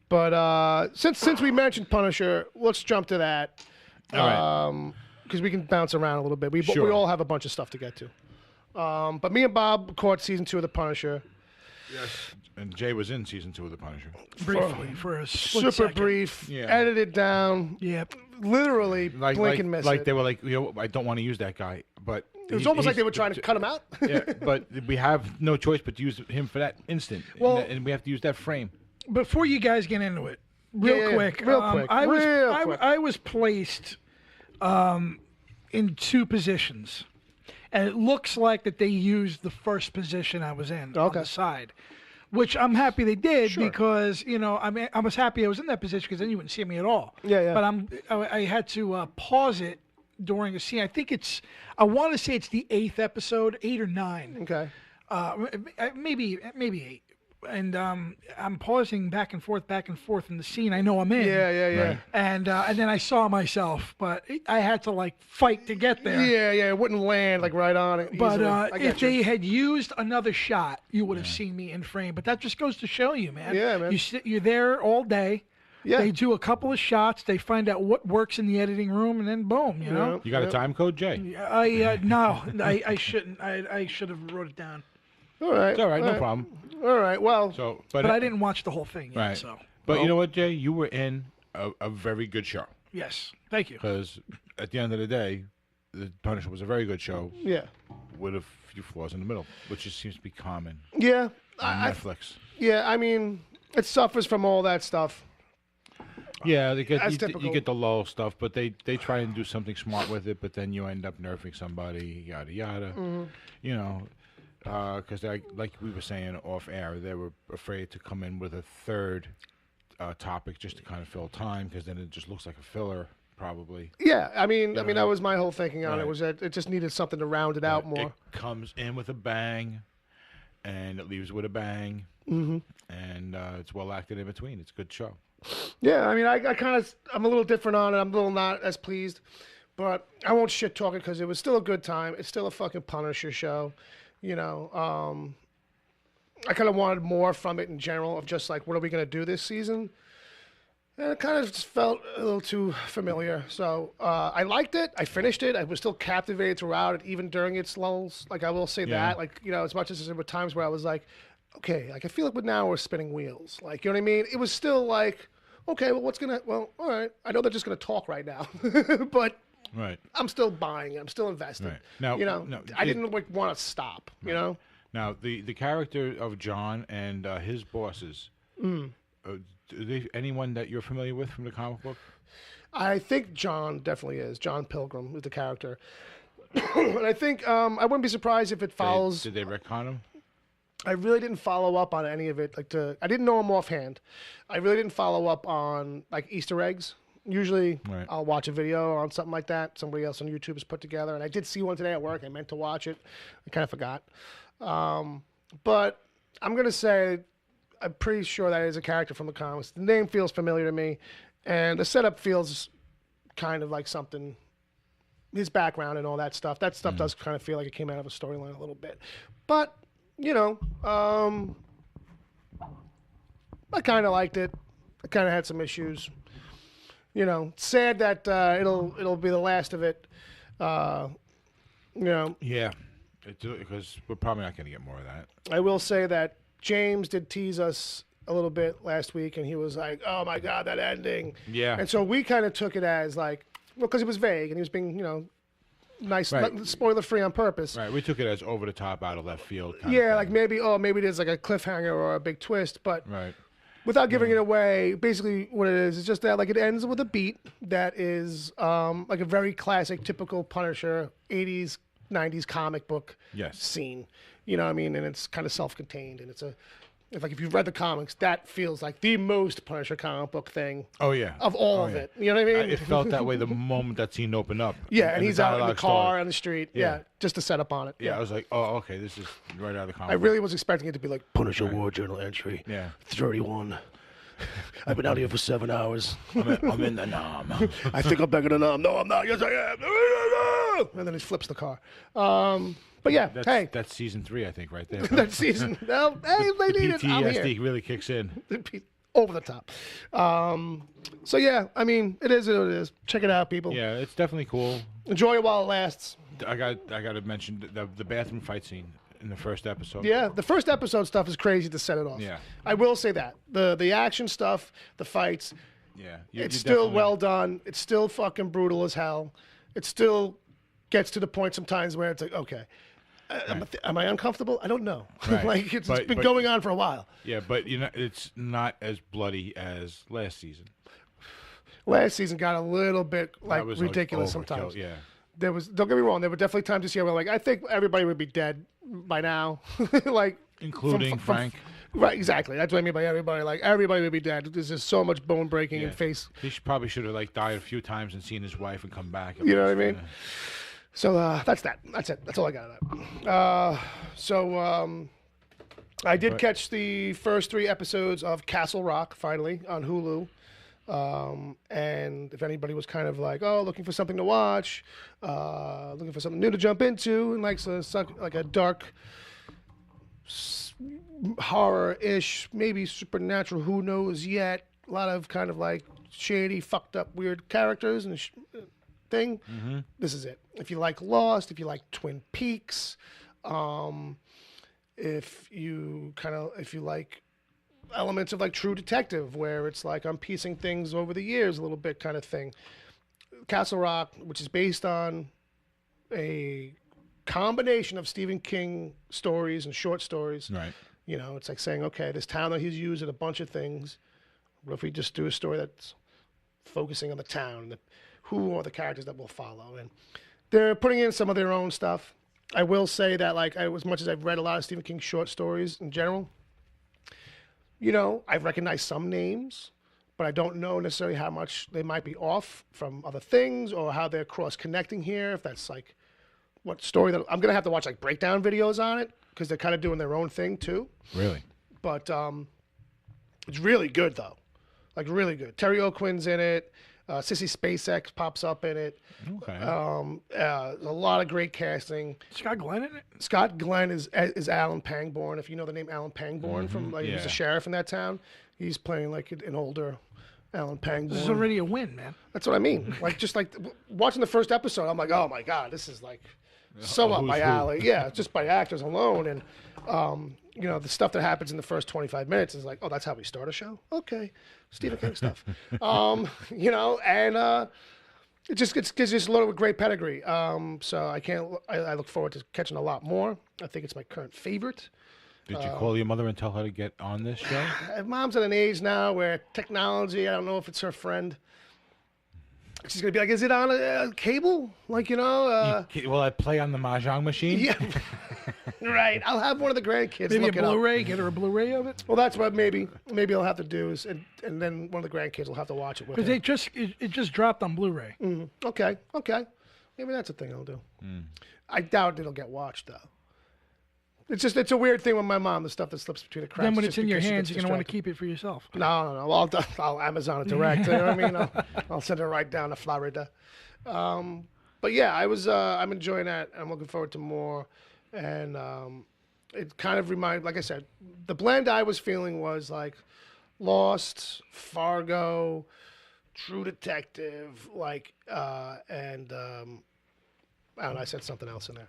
But since we mentioned Punisher, let's jump to that. All right. Because we can bounce around a little bit. We all have a bunch of stuff to get to. But me and Bob caught season 2 of The Punisher. Yes. And Jay was in season 2 of The Punisher. Briefly, for a split Super second. brief. Yeah. Edited down. Yep. Literally blink and miss like it. they were like, I don't want to use that guy, but It was almost like they were trying to cut him out. Yeah, but we have no choice but to use him for that instant. Well- and we have to use that frame. Before you guys get into it, real quick. quick. I was placed in 2 positions. And it looks like that they used the first position I was in on the side, which I'm happy they did because, I was happy I was in that position because then you wouldn't see me at all. Yeah. But I had to pause it during a scene. I want to say it's the 8th episode, 8 or 9. Okay. Maybe 8. And I'm pausing back and forth in the scene I know I'm in. Yeah. Right. And then I saw myself, but I had to fight to get there. Yeah. It wouldn't land right on it. But easily. if they had used another shot, you would have seen me in frame. But that just goes to show you, man. Yeah, man. You're there all day. Yeah. They do a couple of shots. They find out what works in the editing room, and then boom, you know. You got a time code, Jay? No, I shouldn't. I should have wrote it down. All right. It's all right, no problem. All right. Well. So, But I didn't watch the whole thing yet. Right. So. But you know what, Jay? You were in a very good show. Yes. Thank you. Because at the end of the day, The Punisher was a very good show. Yeah. With a few flaws in the middle, which just seems to be common Yeah. on Netflix. Yeah. I mean, it suffers from all that stuff. Yeah, you typical. get the lull stuff, but they try and do something smart with it, but then you end up nerfing somebody, yada yada. Mm-hmm. You know, because like we were saying off air, they were afraid to come in with a third topic just to kind of fill time, because then it just looks like a filler, probably. Yeah, I mean, that was my whole thinking on it. Right. Was that it just needed something to round it out more. It comes in with a bang, and it leaves with a bang. Mm-hmm. And it's well acted in between. It's a good show. Yeah, I mean, I'm a little different on it. I'm a little not as pleased, but I won't shit talk it because it was still a good time. It's still a fucking Punisher show, you know. I kind of wanted more from it in general of just like, what are we gonna do this season? And it kind of just felt a little too familiar. So I liked it. I finished it. I was still captivated throughout it, even during its lulls. Like, I will say that. Like, you know, as much as there were times where I was like, okay, like, I feel like now we're spinning wheels. Like, you know what I mean? It was still like, okay, well, all right. I know they're just going to talk right now. But right. I'm still buying it. I'm still invested. Right. Now, you know, I didn't like, want to stop, you know? Now, the character of John and his bosses, anyone that you're familiar with from the comic book? I think John definitely is. John Pilgrim is the character. And I think I wouldn't be surprised if it follows. Did they retcon him? I really didn't follow up on any of it. I didn't know him offhand. I really didn't follow up on like Easter eggs. Usually, I'll watch a video on something like that. Somebody else on YouTube has put together, and I did see one today at work. I meant to watch it. I kind of forgot. But I'm gonna say, I'm pretty sure that is a character from the comics. The name feels familiar to me, and the setup feels kind of like something. His background and all that stuff. That stuff does kind of feel like it came out of a storyline a little bit, but you know, I kind of liked it. I kind of had some issues. You know, sad that it'll be the last of it. You know. Yeah, because we're probably not going to get more of that. I will say that James did tease us a little bit last week, and he was like, "Oh my God, that ending!" Yeah. And so we kind of took it as like, well, because it was vague and he was being, you know, nice, spoiler free on purpose. Right. We took it as over the top, out of left field. Yeah, like maybe there's like a cliffhanger or a big twist, but right. Without giving it away, basically what it is just that like it ends with a beat that is like a very classic, typical Punisher 80s, 90s comic book scene. You know what I mean? And it's kind of self-contained, and if you've read the comics, that feels like the most Punisher comic book thing. Oh yeah. Of all of it, you know what I mean? It felt that way the moment that scene opened up. Yeah, and he's out in the car on the street. Yeah, just a setup on it. Yeah, I was like, oh, okay, this is right out of the comic. I really was expecting it to be like Punisher War Journal entry. Yeah. 31. I've been out here for 7 hours. I'm in the Nam. I think I'm back in the Nam. No, I'm not. Yes, I am. And then he flips the car. But yeah, that's season 3, I think, right there. That's season. Well, hey, they need it. I'm here. PTSD really kicks in. Over the top. So yeah, I mean, it is what it is. Check it out, people. Yeah, it's definitely cool. Enjoy it while it lasts. I got to mention the bathroom fight scene in the first episode. Yeah, the first episode stuff is crazy to set it off. Yeah, I will say that the action stuff, the fights. Yeah, it's still well done. It's still fucking brutal as hell. It still gets to the point sometimes where it's like, okay. Am I uncomfortable? I don't know. Right. Like it's been going on for a while. Yeah, but it's not as bloody as last season. Last season got a little bit ridiculous like sometimes. Yeah. Don't get me wrong, there were definitely times this year where like I think everybody would be dead by now. Like including Frank. Right, exactly. That's what I mean by everybody. Like everybody would be dead. There's just so much bone breaking and face. He probably should have like died a few times and seen his wife and come back. You know what I mean? So that's that. That's it. That's all I got of that. I did catch the first 3 episodes of Castle Rock finally on Hulu. And if anybody was kind of like, oh, looking for something to watch, looking for something new to jump into, and like a dark horror-ish, maybe supernatural, who knows yet? A lot of kind of like shady, fucked up, weird characters and thing. Mm-hmm. This is it. If you like Lost, if you like Twin Peaks, if you like elements of like True Detective, where it's like I'm piecing things over the years a little bit kind of thing. Castle Rock, which is based on a combination of Stephen King stories and short stories. Right. You know, it's like saying, okay, this town that he's used in a bunch of things. What if we just do a story that's focusing on the town, who are the characters that we'll follow? And they're putting in some of their own stuff. I will say that, like, as much as I've read a lot of Stephen King short stories in general, you know, I've recognized some names, but I don't know necessarily how much they might be off from other things or how they're cross-connecting here, if that's, like, what story that I'm gonna have to watch like breakdown videos on it because they're kind of doing their own thing too. Really? But it's really good though, like really good. Terry O'Quinn's in it. Sissy SpaceX pops up in it. Okay. A lot of great casting. Scott Glenn in it? Scott Glenn is Alan Pangborn. If you know the name Alan Pangborn from he was a sheriff in that town. He's playing like an older Alan Pangborn. This is already a win, man. That's what I mean. Like just like watching the first episode, I'm like, oh my god, this is like so up my alley. Yeah, just by actors alone, and you know the stuff that happens in the first 25 minutes is like, oh, that's how we start a show. Okay, Stephen King stuff. You know, and it just gives loaded with great pedigree. So I look forward to catching a lot more. I think it's my current favorite. Did you call your mother and tell her to get on this show? Mom's at an age now where technology, I don't know if it's her friend. She's going to be like, is it on a cable? Like, you know. Will I play on the Mahjong machine? Yeah. Right. I'll have one of the grandkids Maybe look a it up. Blu-ray, get her a Blu-ray of it. Well, that's what maybe I'll have to do is, and then one of the grandkids will have to watch it with Because her. it just dropped on Blu-ray. Okay. Maybe that's a thing I'll do. I doubt it'll get watched, though. It's a weird thing with my mom, the stuff that slips between the cracks. Then when just it's in your because she hands, gets you're going to want to distracted. keep it for yourself. No. I'll Amazon it direct. You know what I mean? I'll send it right down to Florida. But yeah, I'm enjoying that. I'm looking forward to more. And it kind of like I said, the blend I was feeling was like Lost, Fargo, True Detective, like, and I don't know, I said something else in there.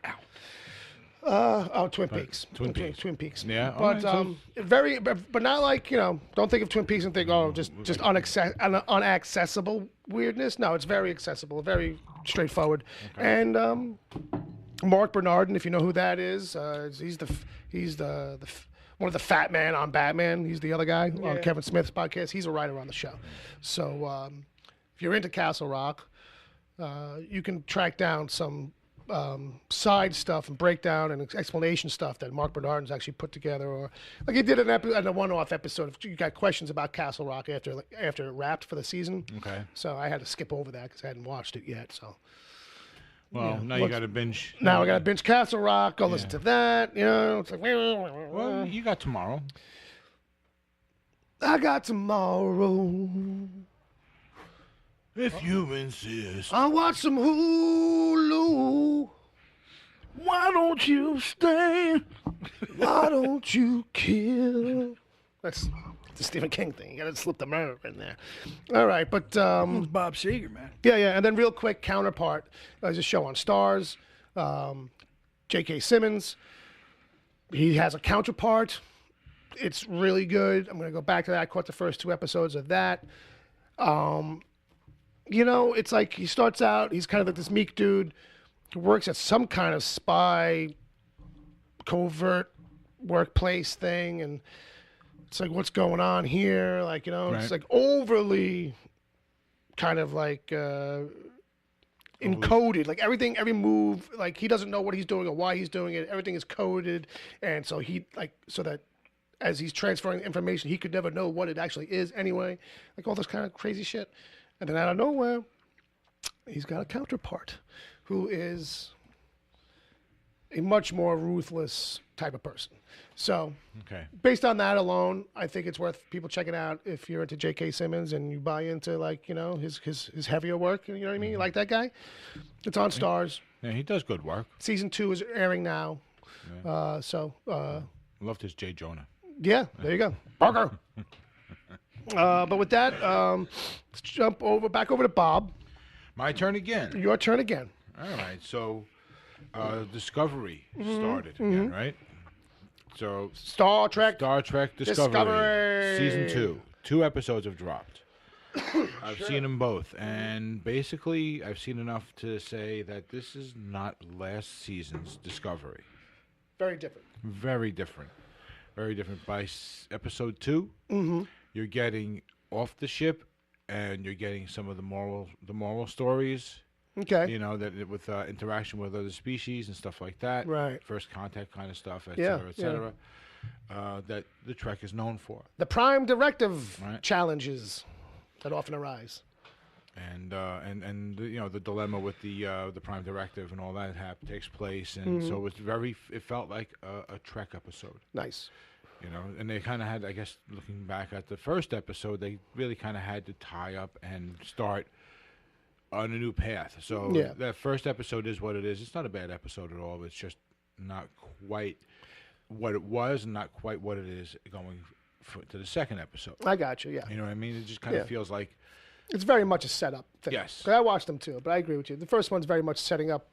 Twin Peaks. Twin Peaks. Twin Peaks. Yeah, But alright, but not like, you know, don't think of Twin Peaks and think, oh, just unaccessible weirdness. No, it's very accessible, very straightforward. Okay. And Mark Bernardin, if you know who that is, he's the one of the fat man on Batman. He's the other guy on Kevin Smith's podcast. He's a writer on the show. So if you're into Castle Rock, you can track down some side stuff and breakdown and explanation stuff that Mark Bernardin's actually put together, or like he did a one-off episode. If you got questions about Castle Rock after it wrapped for the season, Okay. So I had to skip over that because I hadn't watched it yet. So Well, now you got to binge. now I got to binge Castle Rock. Go listen to that. You know, it's like Well, you got tomorrow. I got tomorrow. If you insist. I'll watch some Hulu. Why don't you stay? Why don't you kill? That's the Stephen King thing. You got to slip the murder in there. All right, but It's Bob Seger, man. yeah, and then real quick, Counterpart. There's a show on Stars. J.K. Simmons. He has a counterpart. It's really good. I'm going to go back to that. I caught the first 2 episodes of that. You know, it's like he starts out, he's kind of like this meek dude who works at some kind of spy covert workplace thing, and it's like, what's going on here? Like, you know, It's like overly kind of like encoded. Like everything, every move, like he doesn't know what he's doing or why he's doing it. Everything is coded, and so so that as he's transferring information, he could never know what it actually is anyway. Like all this kind of crazy shit. And then out of nowhere, he's got a counterpart who is a much more ruthless type of person. So, based on that alone, I think it's worth people checking out if you're into J.K. Simmons and you buy into, like, you know, his heavier work. You know what I mean? You like that guy? It's on Stars. Yeah, he does good work. Season 2 is airing now. Yeah. Loved his J. Jonah. Yeah, there you go. Parker. But with that, let's jump back over to Bob. My turn again. Your turn again. All right. So, Discovery started again, right? So Star Trek Discovery Season 2. 2 episodes have dropped. I've seen them both, and basically, I've seen enough to say that this is not last season's Discovery. Very different. Very different. Very different. By episode 2, you're getting off the ship, and you're getting some of the moral stories. Okay. You know, that with interaction with other species and stuff like that. Right. First contact kind of stuff, et cetera, et cetera. That the Trek is known for. The Prime Directive challenges that often arise. and you know the dilemma with the Prime Directive and all that takes place, and so it felt like a Trek episode. Nice. You know, and they kind of had, I guess, looking back at the first episode, they really kind of had to tie up and start on a new path. So that first episode is what it is. It's not a bad episode at all. It's just not quite what it was, and not quite what it is going to the second episode. I got you. Yeah. You know what I mean? It just kind of feels like it's very much a setup thing. Yes. 'Cause I watched them too, but I agree with you. The first one's very much setting up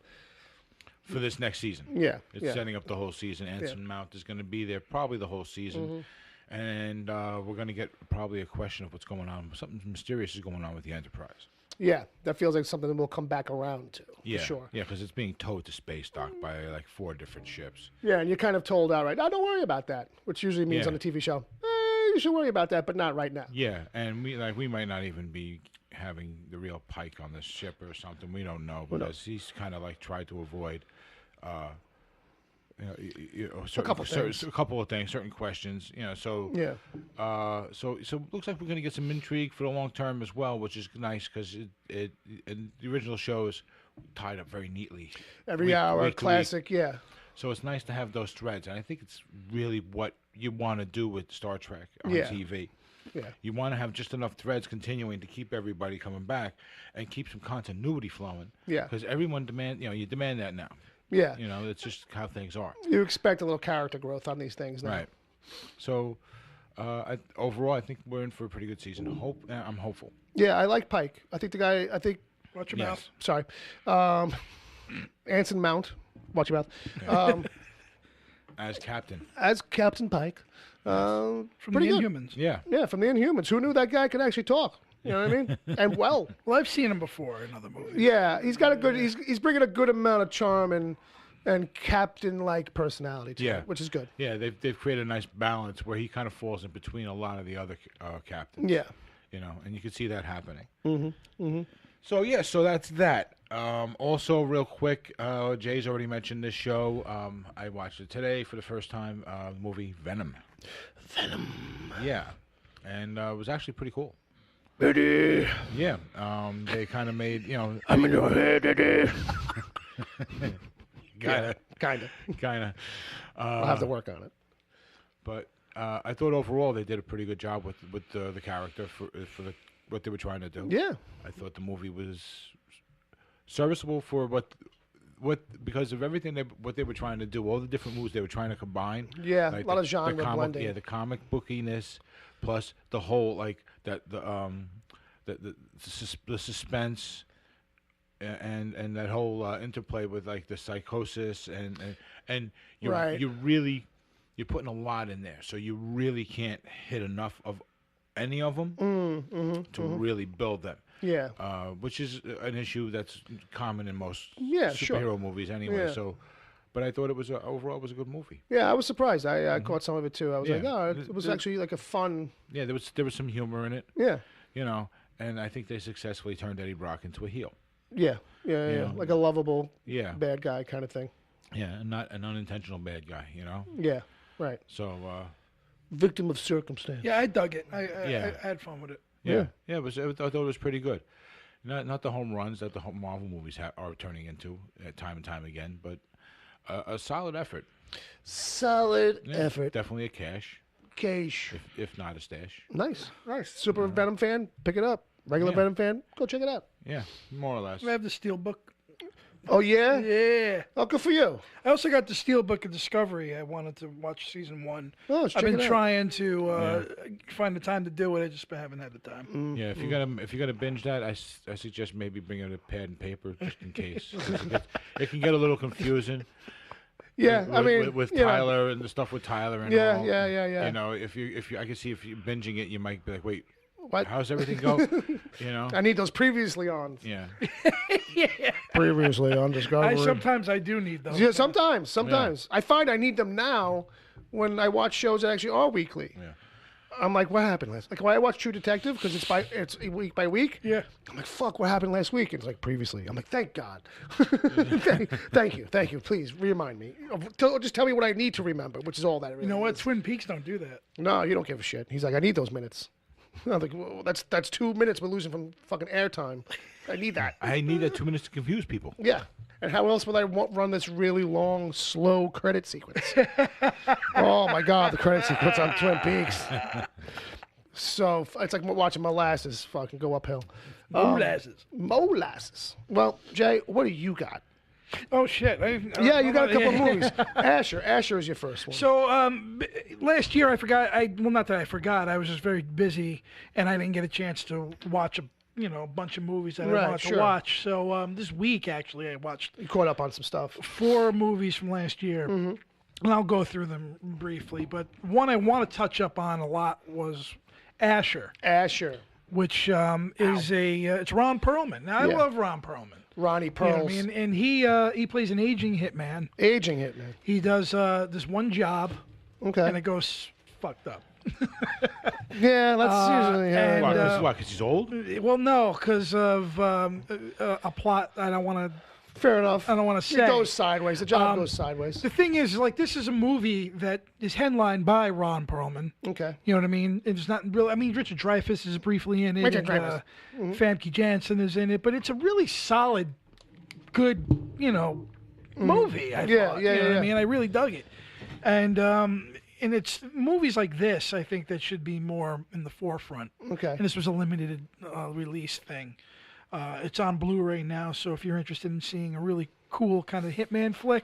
for this next season. Yeah. It's setting up the whole season. Anson Mount is going to be there probably the whole season. And we're going to get probably a question of what's going on. Something mysterious is going on with the Enterprise. Yeah, that feels like something that we'll come back around to, Yeah, for sure. Yeah, because it's being towed to space dock by like 4 different ships. Yeah, and you're kind of told outright, "Oh, don't worry about that," which usually means on a TV show, you should worry about that, but not right now. Yeah, and we might not even be having the real Pike on this ship or something. We don't know, because he's kind of like tried to avoid a couple of things, certain questions, you know. So so it looks like we're going to get some intrigue for the long term as well, which is nice, because the original show is tied up very neatly. Every hour, week to classic, week. So it's nice to have those threads, and I think it's really what you want to do with Star Trek on TV. Yeah. You want to have just enough threads continuing to keep everybody coming back and keep some continuity flowing. Yeah. Because everyone you demand that now. Yeah. You know, it's just how things are. You expect a little character growth on these things now. Right. So, overall, I think we're in for a pretty good season. I'm hopeful. Yeah, I like Pike. I think Watch your mouth. Sorry. Anson Mount. Watch your mouth. As Captain. As Captain Pike. From pretty the good. Inhumans. Yeah. Yeah, from the Inhumans. Who knew that guy could actually talk? You know what I mean? And well, I've seen him before in other movies. Yeah, he's got a good. He's bringing a good amount of charm and captain-like personality to it, which is good. Yeah, they've created a nice balance where he kind of falls in between a lot of the other captains. Yeah, you know, and you can see that happening. So that's that. Also, real quick, Jay's already mentioned this show. I watched it today for the first time. The movie Venom. Yeah, and it was actually pretty cool. Eddie. Yeah, they kind of made, you know. I'm in your head, Eddie. Kinda. I'll have to work on it. But I thought overall they did a pretty good job with the character for what they were trying to do. Yeah. I thought the movie was serviceable for what because of everything what they were trying to do, all the different moves they were trying to combine. Yeah, like a lot of genre blending. Yeah, the comic bookiness, plus the whole like the suspense, and that whole interplay with like the psychosis and you're putting a lot in there, so you really can't hit enough of any of them to really build them. Yeah. Which is an issue that's common in most sure. superhero movies anyway. Yeah. So, but I thought overall it was a good movie. Yeah, I was surprised. I caught some of it too. I was like, oh, it was actually like a fun. Yeah, there was some humor in it. Yeah. You know, and I think they successfully turned Eddie Brock into a heel. Yeah. Yeah. Like a lovable bad guy kind of thing. Yeah, and not an unintentional bad guy, you know? Yeah, right. So, victim of circumstance. Yeah, I dug it. I had fun with it. Yeah. I thought it was pretty good. Not the home runs that the Marvel movies are turning into time and time again, but a solid effort. Solid effort. Definitely a cash. If not a stash. Nice. Super Venom fan, pick it up. Regular Venom fan, go check it out. Yeah, more or less. I have the Steelbook. Oh, yeah? Yeah. Oh, good for you. I also got the Steelbook of Discovery. I wanted to watch season 1. Oh, I've been trying to find the time to do it. I just haven't had the time. Yeah, if you're gonna binge that, I suggest maybe bringing a pad and paper just in case. It can get a little confusing. Yeah, with Tyler and the stuff with Tyler and yeah. You know, if you I can see if you're binging it, you might be like, wait. What? How's everything go? You know, I need those previously on. Yeah. Previously on Discovery. Sometimes I do need those. Yeah, sometimes. Yeah. I find I need them now when I watch shows that actually are weekly. Yeah. I'm like, what happened last? Like when I watch True Detective because it's week by week. Yeah. I'm like, fuck, what happened last week? And it's like previously. I'm like, thank God. Thank you. Please remind me. Just tell me what I need to remember, which is all that. It really you know what? is. Twin Peaks don't do that. No, you don't give a shit. He's like, I need those minutes. I'm like, well, that's 2 minutes we're losing from fucking airtime. I need that. I need that 2 minutes to confuse people. Yeah. And how else would I run this really long, slow credit sequence? Oh my God, the credit sequence on Twin Peaks. So it's like watching molasses fucking go uphill. Molasses. Well, Jay, what do you got? Oh shit! Yeah, you got a couple of movies. Asher is your first one. So last year I forgot. Well, not that I forgot. I was just very busy, and I didn't get a chance to watch a bunch of movies that I wanted to watch. So this week actually I watched. You caught up on some stuff. 4 movies from last year, and I'll go through them briefly. But one I want to touch up on a lot was Asher. Which is it's Ron Perlman. Now I love Ron Perlman. Ronnie Pearls. You know what I mean? And he plays an aging hitman. He does this one job. Okay. And it goes fucked up. Yeah, that's usually Why? Because he's old? Well, no, because of a plot I don't want to. Fair enough. I don't want to say. It goes sideways. The job goes sideways. The thing is, like, this is a movie that is headlined by Ron Perlman. Okay. You know what I mean? It's not really. I mean, Richard Dreyfuss is briefly in it. Richard Dreyfuss. Famke Janssen is in it, but it's a really solid, good, movie. I thought. You know what I mean? I really dug it, and it's movies like this, I think, that should be more in the forefront. Okay. And this was a limited release thing. It's on Blu-ray now, so if you're interested in seeing a really cool kind of hitman flick,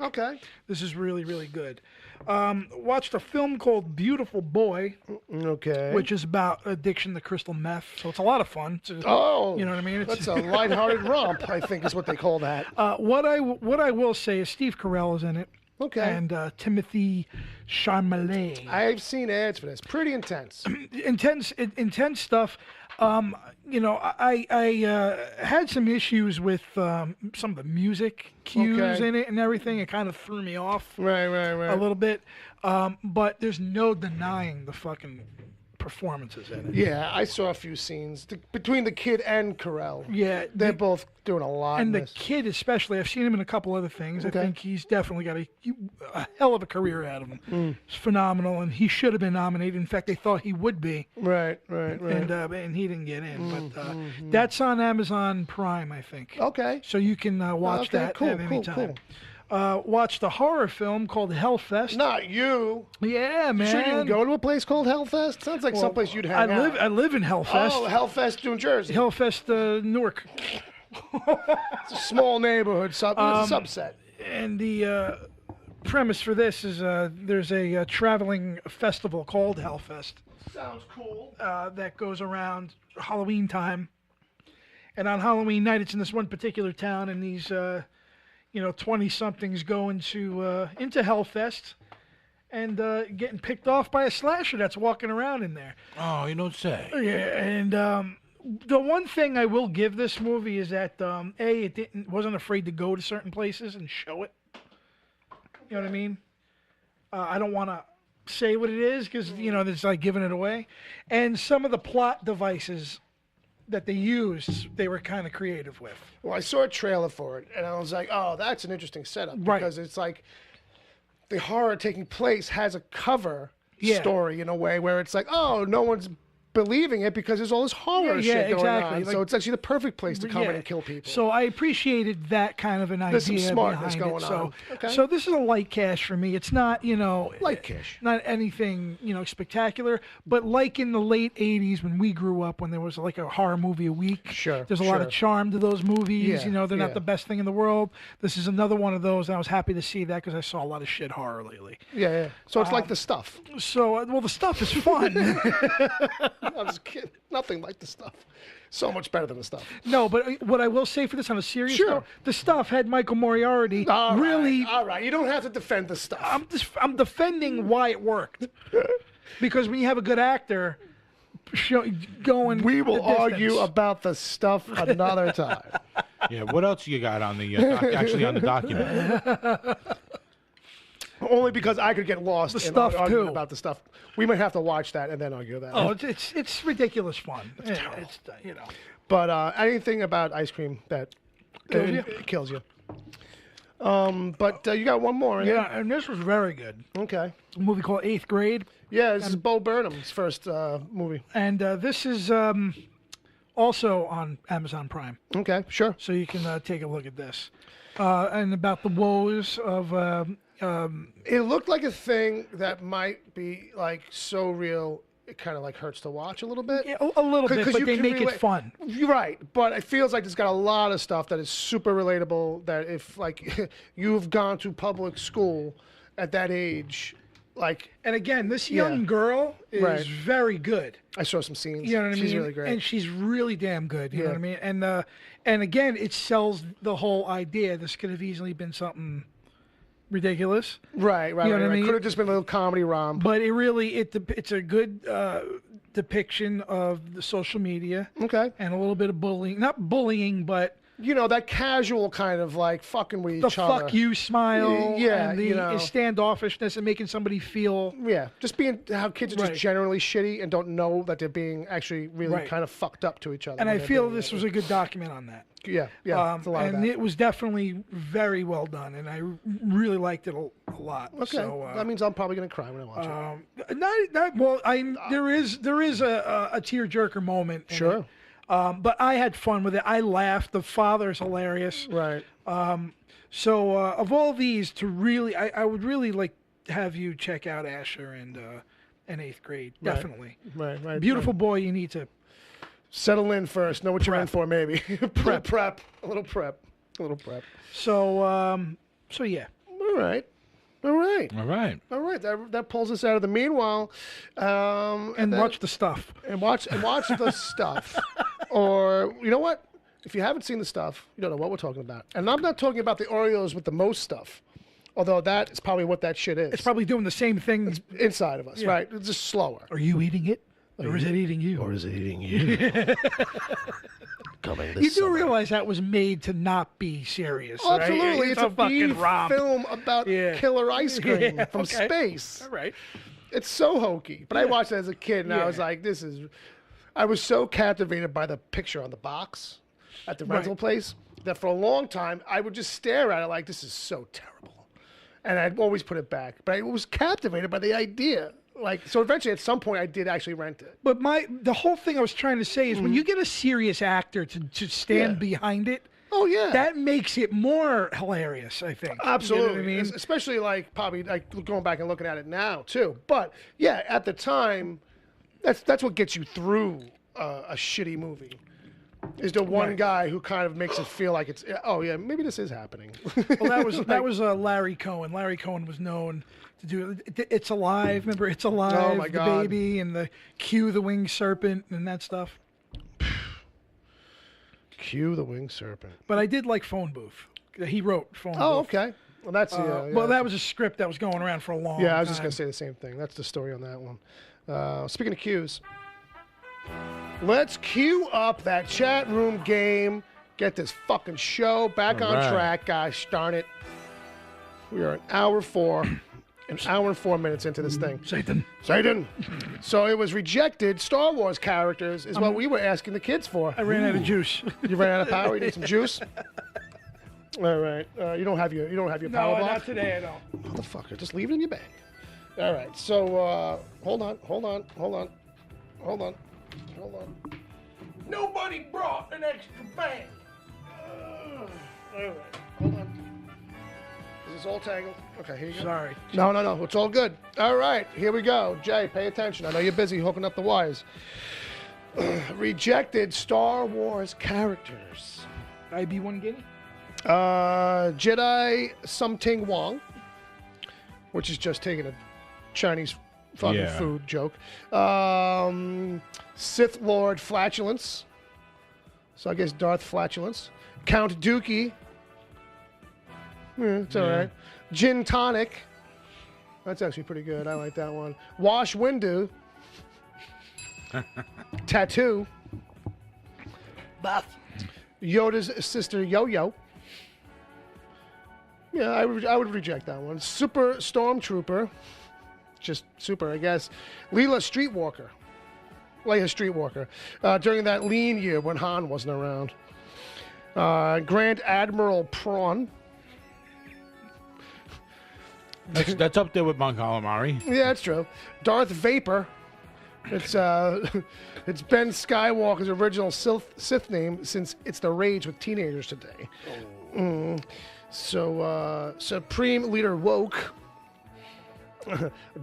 this is really, really good. Watched a film called Beautiful Boy, which is about addiction to crystal meth, so it's a lot of fun. You know what I mean? That's a lighthearted romp, I think is what they call that. What I will say is Steve Carell is in it. Okay. And Timothy Chalamet. I've seen ads for this. Pretty intense. Intense stuff. I had some issues with some of the music cues in it and everything. It kind of threw me off right. a little bit. But there's no denying the fucking performances in it. Yeah, I saw a few scenes between the kid and Carell. Yeah. They're both doing a lot. And the kid especially, I've seen him in a couple other things. I think he's definitely got a hell of a career out of him. It's phenomenal, and he should have been nominated. In fact, they thought he would be. Right. And he didn't get in. But that's on Amazon Prime, I think. Okay. So you can watch that at any time. Watched a horror film called Hellfest. Not you. Yeah, man. Should you go to a place called Hellfest? Sounds like someplace you'd hang out. I live in Hellfest. Oh, Hellfest, New Jersey. Hellfest, Newark. It's a small neighborhood subset. And the premise for this is there's a traveling festival called Hellfest. Sounds cool. That goes around Halloween time. And on Halloween night, it's in this one particular town, and these 20-somethings go into Hellfest and getting picked off by a slasher that's walking around in there. Oh, you don't say. Yeah, and the one thing I will give this movie is that it wasn't afraid to go to certain places and show it. You know what I mean? I don't want to say what it is because it's like giving it away. And some of the plot devices that they used, they were kind of creative with. Well, I saw a trailer for it, and I was like, oh, that's an interesting setup. Because it's like the horror taking place has a cover story in a way where it's like, oh, no one's believing it because there's all this horror shit going on. So it's actually the perfect place to come in and kill people. So I appreciated that kind of an idea. There's some smartness going on. Okay. So this is a light cash for me. It's not, light cash. Not anything, spectacular, but like in the late 80s when we grew up, when there was like a horror movie a week. Sure. There's a lot of charm to those movies. Yeah, they're not the best thing in the world. This is another one of those, and I was happy to see that because I saw a lot of shit horror lately. Yeah. So it's like The Stuff. So, the Stuff is fun. I'm just kidding. Nothing like The Stuff. So much better than The Stuff. No, but what I will say for this on a serious note, The Stuff had Michael Moriarty. All right. You don't have to defend The Stuff. I'm defending why it worked. Because when you have a good actor going, we will argue about The Stuff another time. Yeah. What else you got on the actually on the document? Only because I could get lost in arguing too. about The Stuff. We might have to watch that and then argue that. Oh, it's ridiculous fun. It's But anything about ice cream that kills you. But you got one more. Yeah, and this was very good. Okay. A movie called Eighth Grade. Yeah, this is Bo Burnham's first movie. And this is also on Amazon Prime. Okay, sure. So you can take a look at this. And about the woes of... It looked like a thing that might be like so real, it kind of like hurts to watch a little bit. Yeah, a little bit, but they make it fun. You're right, but it feels like it's got a lot of stuff that is super relatable. That if like you've gone to public school at that age, like, and again, this young girl is very good. I saw some scenes. You know what I mean? She's really great, and she's really damn good. You know what I mean? And again, it sells the whole idea. This could have easily been something ridiculous. Right. You know what I mean? Could have just been a little comedy rom. But it really, it's a good depiction of the social media. Okay. And a little bit of bullying. Not bullying, but... You know, that casual kind of like fucking with each other. The fuck you smile. Yeah, and the standoffishness and making somebody feel... Yeah, just being how kids are just generally shitty and don't know that they're being actually really kind of fucked up to each other. And I feel this was a good document on that. Yeah, it's a lot of and that. it was definitely very well done, and I really liked it a lot. Okay, so, that means I'm probably gonna cry when I watch it. There is a tearjerker moment. Sure. But I had fun with it. I laughed. The father's hilarious. Right. So of all these, to really, I would really like to have you check out Asher and Eighth Grade. Definitely. Right. Beautiful boy. You need to settle in first. Know what you're in for, maybe. prep. A little prep. So yeah. All right. That pulls us out of the meanwhile. And watch the stuff. And watch the stuff. Or you know what? If you haven't seen the stuff, you don't know what we're talking about. And I'm not talking about the Oreos with the most stuff. Although that is probably what that shit is. It's probably doing the same thing. It's inside of us, right? It's just slower. Are you eating it? Or is it eating you? Or is it eating you? Coming this you do summer. Realize that was made to not be serious, oh, right? Absolutely. It's a fucking romp. film about killer ice cream from space. All right. It's so hokey. But I watched it as a kid, and I was like, I was so captivated by the picture on the box at the rental place that for a long time, I would just stare at it like, this is so terrible. And I'd always put it back. But I was captivated by the idea. Like, so eventually at some point I did actually rent it. But the whole thing I was trying to say is when you get a serious actor to stand behind it, that makes it more hilarious, I think. Absolutely. You know what I mean? Especially like probably like going back and looking at it now too. But yeah, at the time, that's what gets you through a shitty movie. Is the one guy who kind of makes it feel like it's maybe this is happening. Well, that was Larry Cohen. Larry Cohen was known to do It's Alive. Remember It's Alive? Oh my God. The baby and the Q the winged serpent and that stuff. Q the winged serpent. But I did like Phone Booth. He wrote Phone Booth. Oh, okay. Well, that's well, that was a script that was going around for a long time. Yeah, I was just gonna say the same thing. That's the story on that one. Speaking of cues. Let's cue up that chat room game. Get this fucking show back on track, guys. Darn it. We are an hour and 4 minutes into this thing. Satan. So it was rejected Star Wars characters is what we were asking the kids for. I ran out of juice. You ran out of power? You need some juice? All right. You don't have your power block? No, not today, I don't. Motherfucker, just leave it in your bag. All right. So hold on. Nobody brought an extra bag. All right. Hold on. Is this all tangled? Okay, here you go. Sorry. No. It's all good. All right. Here we go. Jay, pay attention. I know you're busy hooking up the wires. Rejected Star Wars characters. IB1 Guinea? Jedi Something Wong, which is just taking a Chinese fucking food joke. Sith Lord Flatulence. So I guess Darth Flatulence. Count Dookie. It's all right. Gin Tonic. That's actually pretty good. I like that one. Wash Windu. Tattoo. Buff. Yoda's sister Yo-Yo. Yeah, I would reject that one. Super Stormtrooper. Just super, I guess. Leia Streetwalker. During that lean year when Han wasn't around. Grand Admiral Prawn. That's up there with Mon Calamari. Yeah, that's true. Darth Vapor. It's it's Ben Skywalker's original Sith name since it's the rage with teenagers today. So Supreme Leader Woke,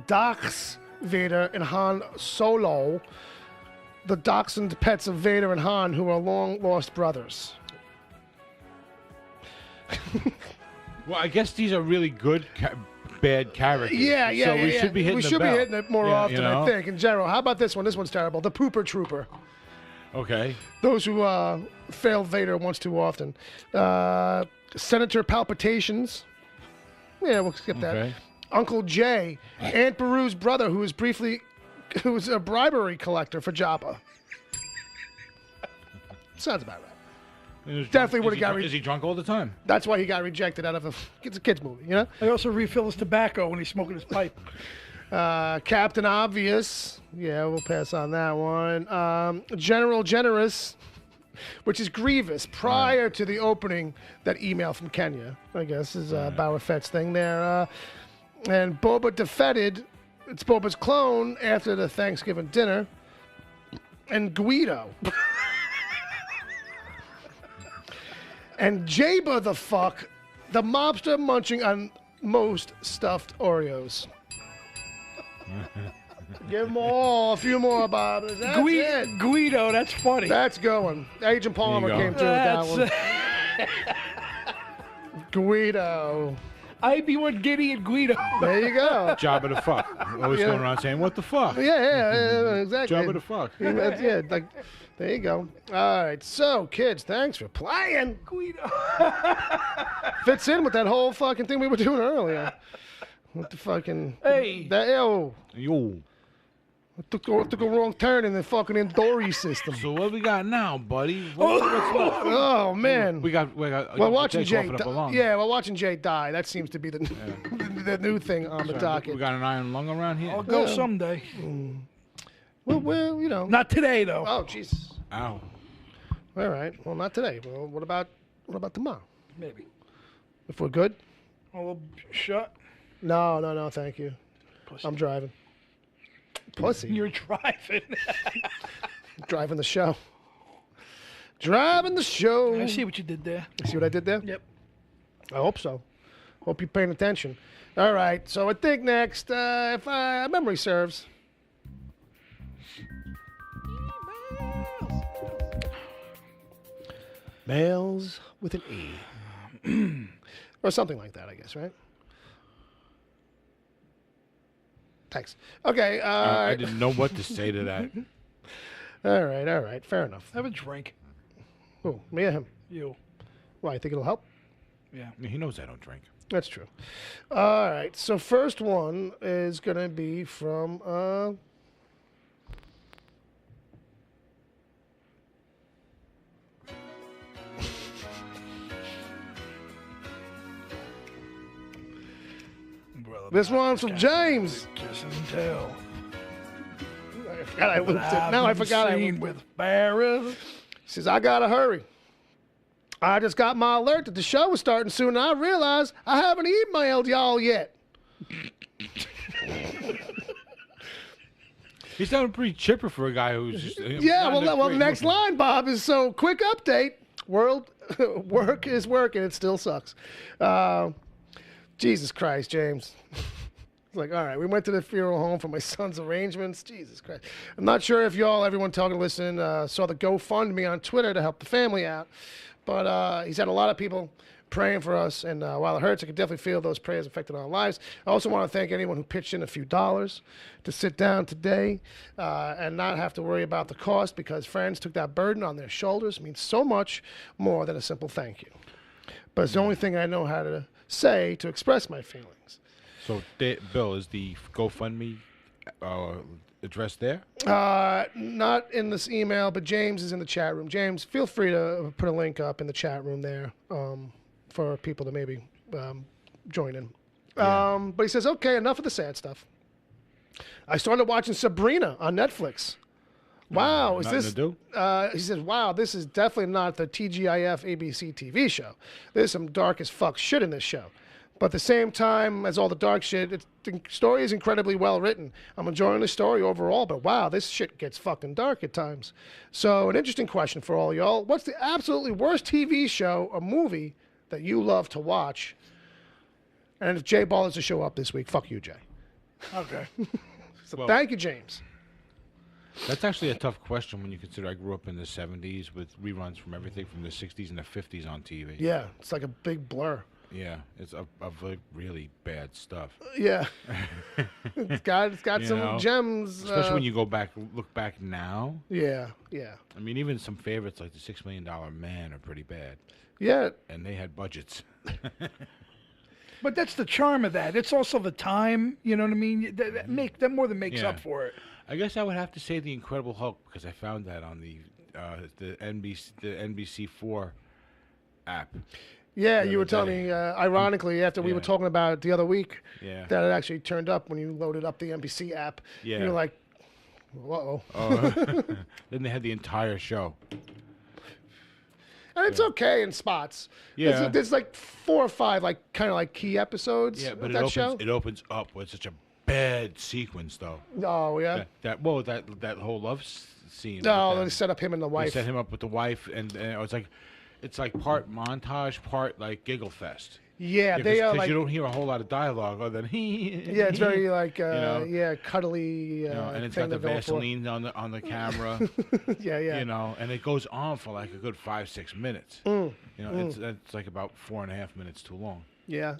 Dox Vader and Han Solo, the dachshund pets of Vader and Han, who are long lost brothers. Well, I guess these are really good, bad characters. Yeah. So we should be hitting We the should be bell. hitting it more Yeah, often, you know? I think, in general. How about this one? This one's terrible. The Pooper Trooper. Okay. Those who failed Vader once too often. Senator Palpitations. Yeah, we'll skip that. Okay. Uncle Jay, Aunt Beru's brother, who was a bribery collector for Jabba. Sounds about right. Definitely would've got Is he drunk all the time? That's why he got rejected out of it's a kids movie, you know? I also refill his tobacco when he's smoking his pipe. Captain Obvious. Yeah, we'll pass on that one. General Generous, which is Grievous, prior to the opening, that email from Kenya, I guess, is Boba Fett's thing there. And Boba Defeated, it's Boba's clone after the Thanksgiving dinner. And Guido. And Jabba the fuck, the mobster munching on most stuffed Oreos. Give them all a few more, Bob. That's it. Guido, that's funny. That's going. Agent Palmer There you came go. through with that one. Guido. I'd be one Giddy and Guido. There you go. Jabba the fuck. Always going around saying, what the fuck? Yeah, exactly. Jabba the fuck. Yeah, like, there you go. All right, so, kids, thanks for playing. Guido. Fits in with that whole fucking thing we were doing earlier. What the fucking... Hey. Yo. Yo. Took a wrong turn in the fucking Endori system. So what we got now, buddy? What's left? Oh, man. We got Well, watching Jake Jay, coughing up a lung. watching Jay die. That seems to be the the new thing on the docket. We got an iron lung around here. I'll go someday. Well, you know. Not today, though. Oh, Jesus. Ow. All right. Well, not today. Well, what about tomorrow? Maybe. If we're good? A little shut. No. Thank you. Pussy. I'm driving. Pussy. You're driving. Driving the show. Driving the show. I see what you did there. See what I did there? Yep. I hope so. Hope you're paying attention. All right. So I think next, if memory serves. Mails with an E. Or something like that, I guess, right? Thanks. Okay. I didn't know what to say to that. All right. Fair enough. Have a drink. Who, me or him? You. Well, I think it'll help. Yeah. He knows I don't drink. That's true. All right. So first one is going to be from... This one's from James. Kiss and tell. I forgot I looped it. No, I forgot I looped it. with Barrett. He says, I gotta hurry. I just got my alert that the show was starting soon, and I realized I haven't emailed y'all yet. He sounded pretty chipper for a guy who's just... Yeah, well, the next line, Bob, is so quick update. Work is work, and it still sucks. Jesus Christ, James. It's like, all right, we went to the funeral home for my son's arrangements. Jesus Christ. I'm not sure if everyone talking, listening, saw the GoFundMe on Twitter to help the family out. But he's had a lot of people praying for us. And while it hurts, I can definitely feel those prayers affecting our lives. I also want to thank anyone who pitched in a few dollars to sit down today and not have to worry about the cost, because friends took that burden on their shoulders. It means so much more than a simple thank you. But it's the only thing I know how to say to express my feelings. So, Bill, is the GoFundMe address there? Not in this email, but James is in the chat room. James, feel free to put a link up in the chat room there for people to maybe join in. Yeah. But he says, okay, enough of the sad stuff. I started watching Sabrina on Netflix. Wow, is nothing this? to do? He says, "Wow, this is definitely not the TGIF ABC TV show. There's some dark as fuck shit in this show. But at the same time as all the dark shit, the story is incredibly well written. I'm enjoying the story overall, but wow, this shit gets fucking dark at times. So an interesting question for all y'all. What's the absolutely worst TV show or movie that you love to watch? And if Jay bothers to show up this week, fuck you, Jay. Okay. So thank you, James. That's actually a tough question when you consider I grew up in the 70s with reruns from everything from the 60s and the 50s on TV. Yeah, it's like a big blur. Yeah, it's of like really bad stuff. Yeah. it's got some know? gems. Especially when you look back now. Yeah. I mean, even some favorites like the $6 Million Man are pretty bad. Yeah. And they had budgets. But that's the charm of that. It's also the time, you know what I mean? That more than makes up for it. I guess I would have to say the Incredible Hulk because I found that on the NBC4 app. Yeah, you were telling me, ironically, after we were talking about it the other week, that it actually turned up when you loaded up the NBC app. Yeah. You were like, whoa. Then they had the entire show. And it's okay in spots. Yeah. There's like 4 or 5 like kind of like key episodes of that show. It opens up with such a bad sequence, though. Oh, yeah? That whole love scene. No, they set up him and the wife. They set him up with the wife, and it's like part montage, part like giggle fest. Yeah, they are like, you don't hear a whole lot of dialogue other than yeah, it's very like cuddly. And it's got the Vaseline on the camera. yeah. And it goes on for like a good 5-6 minutes. It's like about 4.5 minutes too long. Yeah.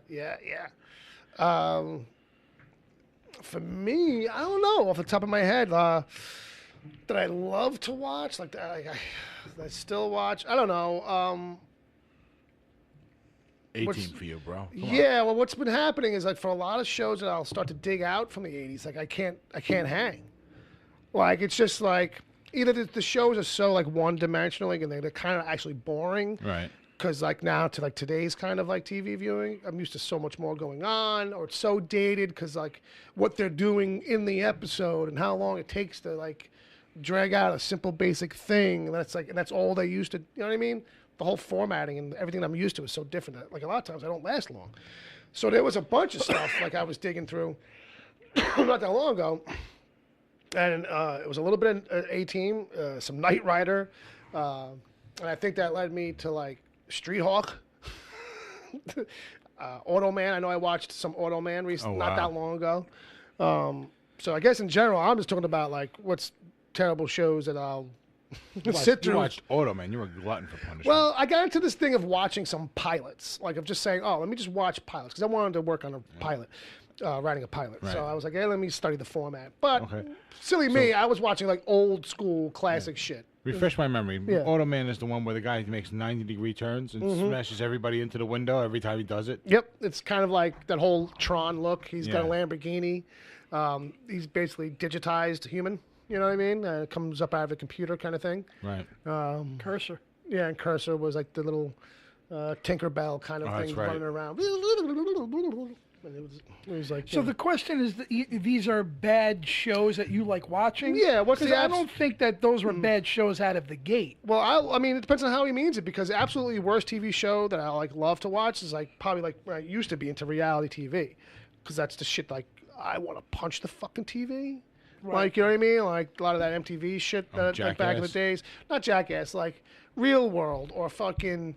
For me, I don't know off the top of my head. That I love to watch, like that I still watch. I don't know. 18 for you, bro. Yeah, well, what's been happening is like for a lot of shows that I'll start to dig out from the 80s, like I can't hang. Like it's just like either the shows are so like one-dimensional, like, and they're kind of actually boring. Right. Because like now to like today's kind of like TV viewing, I'm used to so much more going on, or it's so dated because like what they're doing in the episode and how long it takes to like drag out a simple basic thing, and that's all they used to. You know what I mean? The whole formatting and everything I'm used to is so different that like a lot of times I don't last long. So there was a bunch of stuff like I was digging through not that long ago, and it was a little bit of A-Team, some Knight Rider, and I think that led me to like Street Hawk, Automan. I know I watched some Automan not that long ago. So I guess in general, I'm just talking about like what's terrible shows that I'll sit through. You watched Automan. You were a glutton for punishment. Well, I got into this thing of watching some pilots, like of just saying, oh, let me just watch pilots because I wanted to work on a pilot, writing a pilot. Right. So I was like, hey, let me study the format. But silly me, I was watching like old school classic shit. Refresh my memory. Automan is the one where the guy makes 90-degree turns and smashes everybody into the window every time he does it. Yep, it's kind of like that whole Tron look. He's got a Lamborghini. He's basically digitized human. You know what I mean? It comes up out of a computer kind of thing. Right. Cursor. Yeah, and Cursor was like the little Tinkerbell kind of thing running around. And it was like. So the question is, these are bad shows that you like watching? Yeah, I don't think that those were bad shows out of the gate. Well, I mean, it depends on how he means it, because the absolutely worst TV show that I like love to watch is like probably like when I used to be into reality TV, because that's the shit like I want to punch the fucking TV. Right. Like, you know what I mean? Like a lot of that MTV shit like back in the days. Not Jackass, like Real World or fucking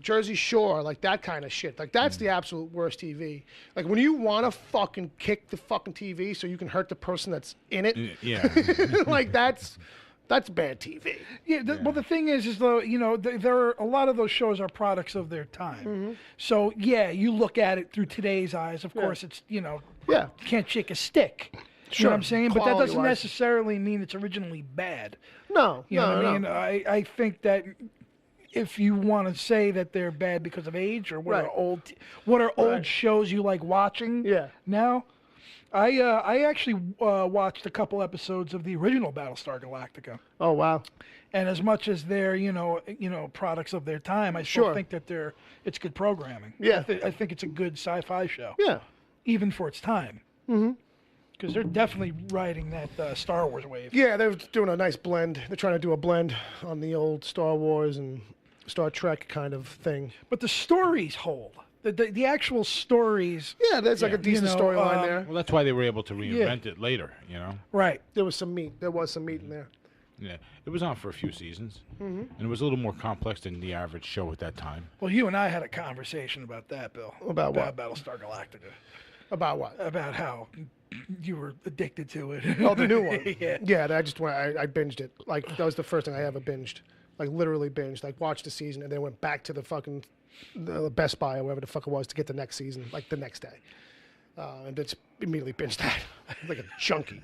Jersey Shore, like that kind of shit. Like that's the absolute worst TV. Like when you want to fucking kick the fucking TV so you can hurt the person that's in it. Yeah. Like that's bad TV. Yeah, well, the thing is though, you know, there are a lot of those shows are products of their time. So yeah, you look at it through today's eyes. Of course, it's you can't shake a stick. Sure. You know what I'm saying? But that doesn't Quality-wise. necessarily mean it's originally bad. No, You know what I mean? no. I think that if you want to say that they're bad because of age or what are old shows you like watching now, I actually watched a couple episodes of the original Battlestar Galactica. Oh wow. And as much as they're you know products of their time, I still think that it's good programming. Yeah. I think it's a good sci-fi show. Yeah. Even for its time. Mm-hmm. Because they're definitely riding that Star Wars wave. Yeah, they're doing a nice blend. They're trying to do a blend on the old Star Wars and Star Trek kind of thing. But the stories hold. The actual stories. Yeah, there's like a decent storyline there. Well, that's why they were able to reinvent it later, you know? Right. There was some meat. There was some meat in there. Yeah. It was on for a few seasons. And it was a little more complex than the average show at that time. Well, you and I had a conversation about that, Bill. About what? About Battlestar Galactica. About what? About how you were addicted to it. Oh, the new one. Yeah. Yeah, I just went. I binged it. Like that was the first thing I ever binged. Like literally binged. Like watched the season and then went back to the fucking the Best Buy or wherever the fuck it was to get the next season, like the next day, and just immediately binged that like a junkie.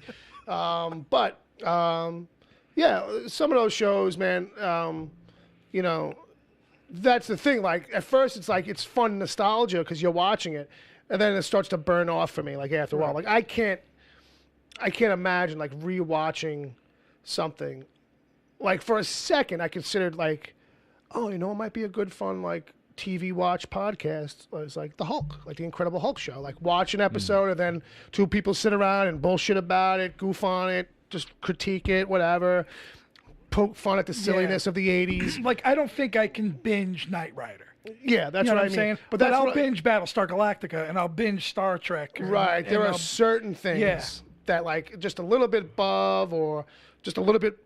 Yeah, some of those shows, man. You know, that's the thing. Like at first, it's like it's fun nostalgia because you're watching it, and then it starts to burn off for me. Like after a while, like I can't imagine like rewatching something. Like for a second, I considered like, oh, you know, it might be a good fun like TV watch podcast. It's like the Hulk, like the Incredible Hulk show. Like watch an episode and then two people sit around and bullshit about it, goof on it, just critique it, whatever, poke fun at the silliness of the 80s. Like I don't think I can binge Knight Rider. Yeah, that's You know what what I'm saying? But I'll binge Battlestar Galactica and I'll binge Star Trek. Right. There are certain things that like just a little bit above or just a little bit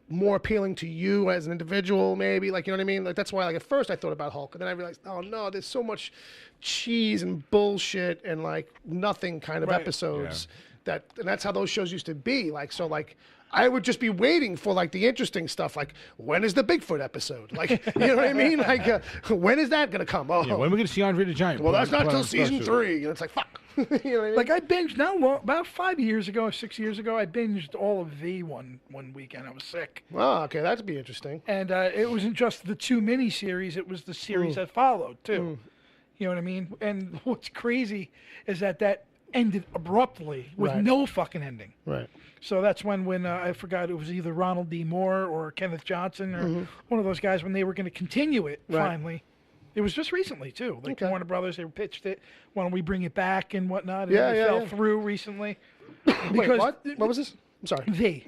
more appealing to you as an individual, maybe. Like, you know what I mean? Like that's why like at first I thought about Hulk, and then I realized, oh no, there's so much cheese and bullshit and like nothing kind of episodes and that's how those shows used to be. Like so like I would just be waiting for like the interesting stuff, like when is the Bigfoot episode? Like, you know what I mean? Like, when is that gonna come? Oh, Yeah, when are we going to see Andre the Giant? well, that's not till season 3. And it's like, fuck. You know what I mean? Like I binged about 5 years ago, 6 years ago. I binged all of V one weekend. I was sick, oh, okay, that'd be interesting. and it wasn't just the 2 miniseries; it was the series that followed too. You know what I mean? And what's crazy is that ended abruptly with no fucking ending. Right. So that's when I forgot it was either Ronald D. Moore or Kenneth Johnson or one of those guys when they were going to continue it finally. It was just recently too. Like Warner Brothers, they pitched it. Why don't we bring it back and whatnot? And it fell through recently. Wait, what? What was this? I'm sorry. V.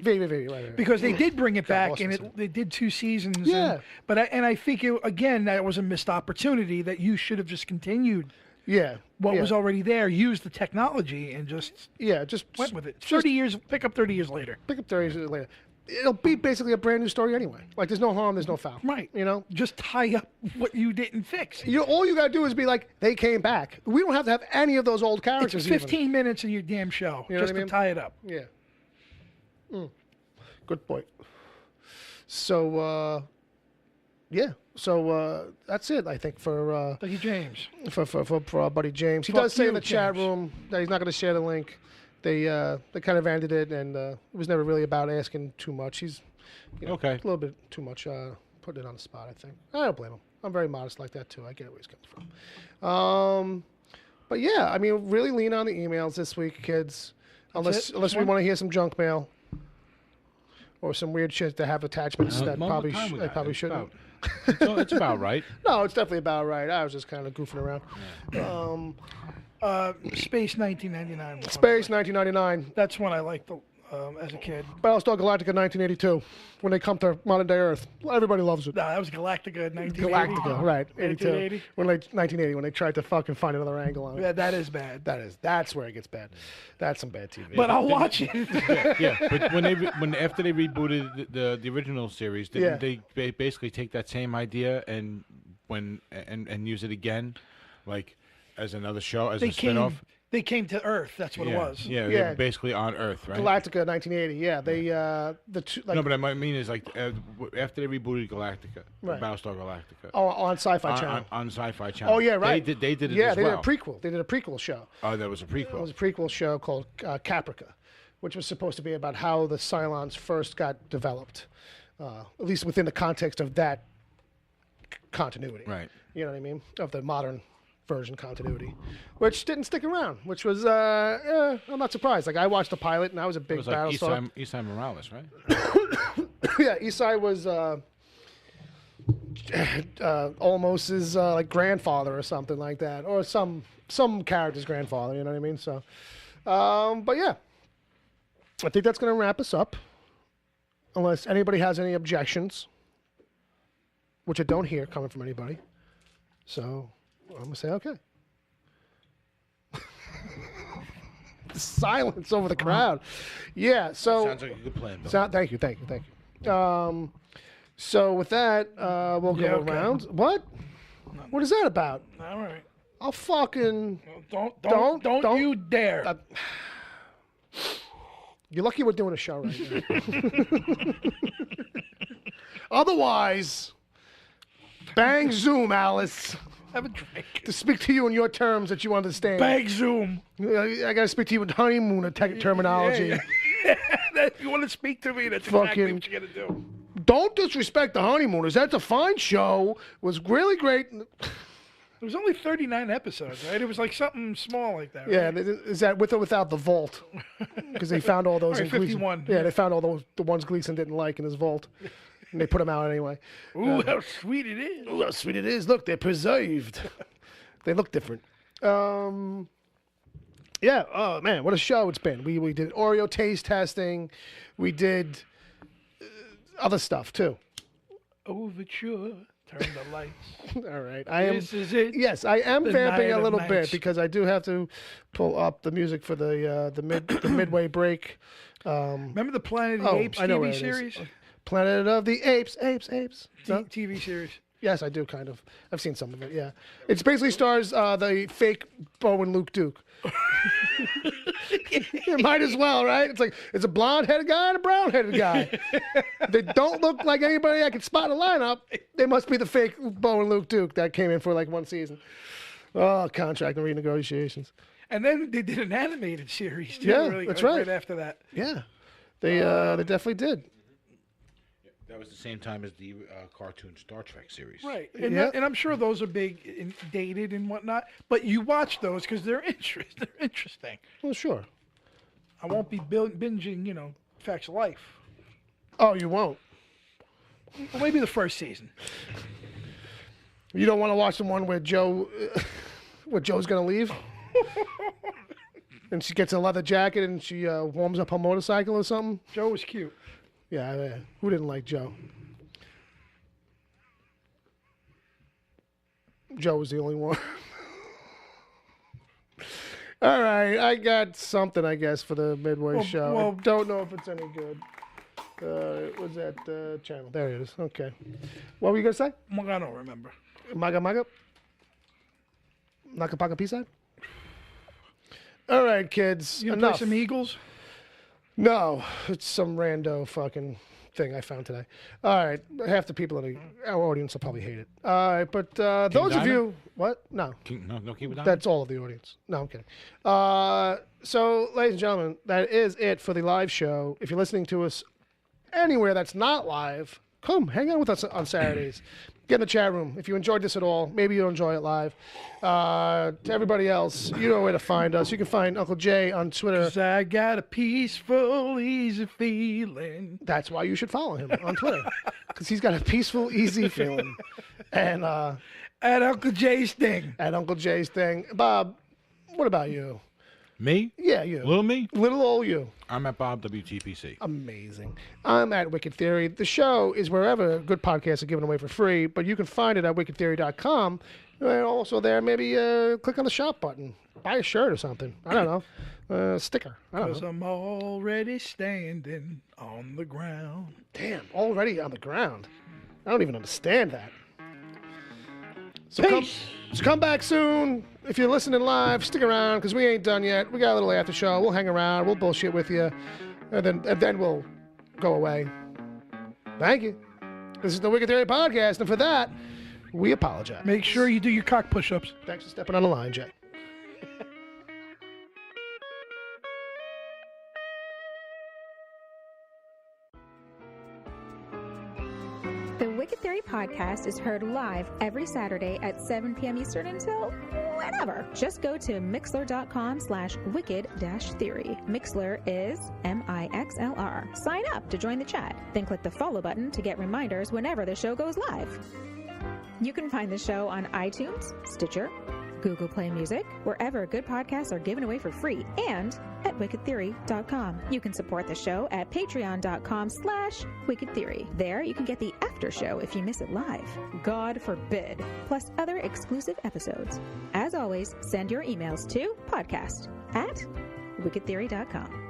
Right. Because they did bring it back, lost and it. they did 2 seasons. Yeah. I think that was a missed opportunity that you should have just continued. Yeah. What was already there, used the technology, and just went with it. 30 years, pick up 30 years later. Pick up 30 years later. It'll be basically a brand new story anyway. Like there's no harm, there's no foul. Right. You know? Just tie up what you didn't fix. All you got to do is be like, they came back. We don't have to have any of those old characters. It's 15 minutes of your damn show You know just what I mean? to tie it up. Yeah. Good point. So, yeah. So that's it, I think, for Thank you, James. for our buddy James. He Fuck does say in you, the chat James. room that he's not going to share the link. They kind of ended it, and it was never really about asking too much. He's Okay. a little bit too much putting it on the spot, I think. I don't blame him. I'm very modest like that, too. I get where he's coming from. But, yeah, I mean, really lean on the emails this week, kids. Unless we want to hear some junk mail or some weird shit that have attachments that probably shouldn't. It's about right. No, it's definitely about right. I was just kind of goofing around. Space 1999. Space 1999. That's one I liked as a kid. Battlestar Galactica 1982. When they come to modern day Earth, everybody loves it. No, that was Galactica 1980. Galactica, right? 82. 1980. 1980 when they tried to fucking find another angle on it. Yeah, that is bad. That's where it gets bad. That's some bad TV. But I'll watch it. Yeah, but after they rebooted the original series, didn't they basically take that same idea and use it again, like as another show, as a spin-off? They came to Earth. That's what it was. Yeah, they were basically on Earth, right? Galactica 1980. Yeah, they the two. Like, No, but I mean is like after they rebooted Galactica, Right. Battlestar Galactica. on Sci-Fi Channel. On Sci-Fi Channel. Oh yeah, right. They did it Yeah, as they well. did a prequel. They did a prequel show. Oh, that was a prequel. It was a prequel show called Caprica, which was supposed to be about how the Cylons first got developed, at least within the context of that continuity. Right. You know what I mean? Of the modern version continuity, which didn't stick around, which was, I'm not surprised. Like, I watched the pilot, and I was a big It was like Battlestar. Esai Morales, right? Yeah, Esai was Olmos's like grandfather or something like that, or some character's grandfather. You know what I mean? So, but yeah, I think that's going to wrap us up. Unless anybody has any objections, which I don't hear coming from anybody. So, I'm going to say okay. The silence over the crowd. Yeah, so... Sounds like a good plan, Bill. Thank you. So with that, we'll go around. What? What is that about? All right. I'll fucking... Don't you dare. You're lucky we're doing a show right now. Otherwise, bang Zoom, Alice. Have a drink. To speak to you in your terms that you understand. Bang Zoom. I got to speak to you in honeymoon terminology. If you want to speak to me, that's exactly what you got to do. Don't disrespect the honeymooners. That's a fine show. It was really great. There was only 39 episodes, right? It was like something small like that, right? Yeah, is that with or without the vault? Because they found all those. Right, 51. Yeah, they found all the ones Gleason didn't like in his vault. And they put them out anyway. Ooh, how sweet it is. Ooh, how sweet it is. Look, they're preserved. They look different. Yeah, oh man, what a show it's been. We did Oreo taste testing. We did other stuff too. Overture. Turn the lights. All right. This is it. Yes, I am The vamping night a of little nights. bit because I do have to pull up the music for the midway break. Remember the Planet of the Apes I know where TV it is. series? Planet of the Apes. No? TV series. Yes, I do, kind of. I've seen some of it, yeah. It basically stars the fake Bo and Luke Duke. You might as well, right? It's like, it's a blonde-headed guy and a brown-headed guy. They don't look like anybody I could spot in a lineup. They must be the fake Bo and Luke Duke that came in for like one season. Oh, contract and renegotiations. And then they did an animated series, too. Yeah, really, that's like, right. Right after that. Yeah. They definitely did. That was the same time as the cartoon Star Trek series. Right. And, Yeah. and I'm sure those are big and dated and whatnot. But you watch those because they're interesting. Well, sure. I won't be binging, Facts of Life. Oh, you won't? Well, maybe the first season. You don't want to watch the one where Joe's going to leave? And she gets a leather jacket and she warms up her motorcycle or something? Joe was cute. Yeah, who didn't like Joe? Joe was the only one. All right, I got something, I guess, for the midway show. well- I don't know if it's any good. Was that channel? There it is. Okay. What were you going to say? I don't remember. Maga Maga? Naka Paka Pisa? All right, kids. You gonna play Enough. some Eagles? No, it's some rando fucking thing I found today. All right, half the people in our audience will probably hate it. All right, but those of Diamond? you, what? No, No King Diamond? that's all of the audience. No, I'm kidding. So, ladies and gentlemen, that is it for the live show. If you're listening to us anywhere that's not live, come hang out with us on Saturdays. Get in the chat room. If you enjoyed this at all, maybe you'll enjoy it live. To everybody else, you know where to find us. You can find Uncle Jay on Twitter. 'Cause I got a peaceful, easy feeling. That's why you should follow him on Twitter. Because he's got a peaceful, easy feeling. And At Uncle Jay's thing. at Uncle Jay's thing. Bob, what about you? Me? Yeah, you. Little me? Little old you. I'm at Bob WTPC. Amazing. I'm at Wicked Theory. The show is wherever good podcasts are given away for free, but you can find it at wickedtheory.com. And also there, maybe click on the shop button. Buy a shirt or something. I don't know. Sticker. I don't Because know. I'm already standing on the ground. Damn, already on the ground. I don't even understand that. So come back soon. If you're listening live, stick around because we ain't done yet. We got a little after show. We'll hang around. We'll bullshit with you, and then we'll go away. Thank you. This is the Wicked Theory Podcast, and for that, we apologize. Make sure you do your cock push-ups. Thanks for stepping on the line, Jay. The Wicked Theory podcast is heard live every Saturday at 7 p.m. Eastern until whenever. Just go to mixler.com/wicked-theory. Mixler is MIXLR. Sign up to join the chat. Then click the follow button to get reminders whenever the show goes live. You can find the show on iTunes, Stitcher, Google Play Music, wherever good podcasts are given away for free, and at wickedtheory.com. You can support the show at patreon.com/wickedtheory. There you can get the after after show if you miss it live. God forbid. Plus other exclusive episodes. As always, send your emails to podcast@wickedtheory.com.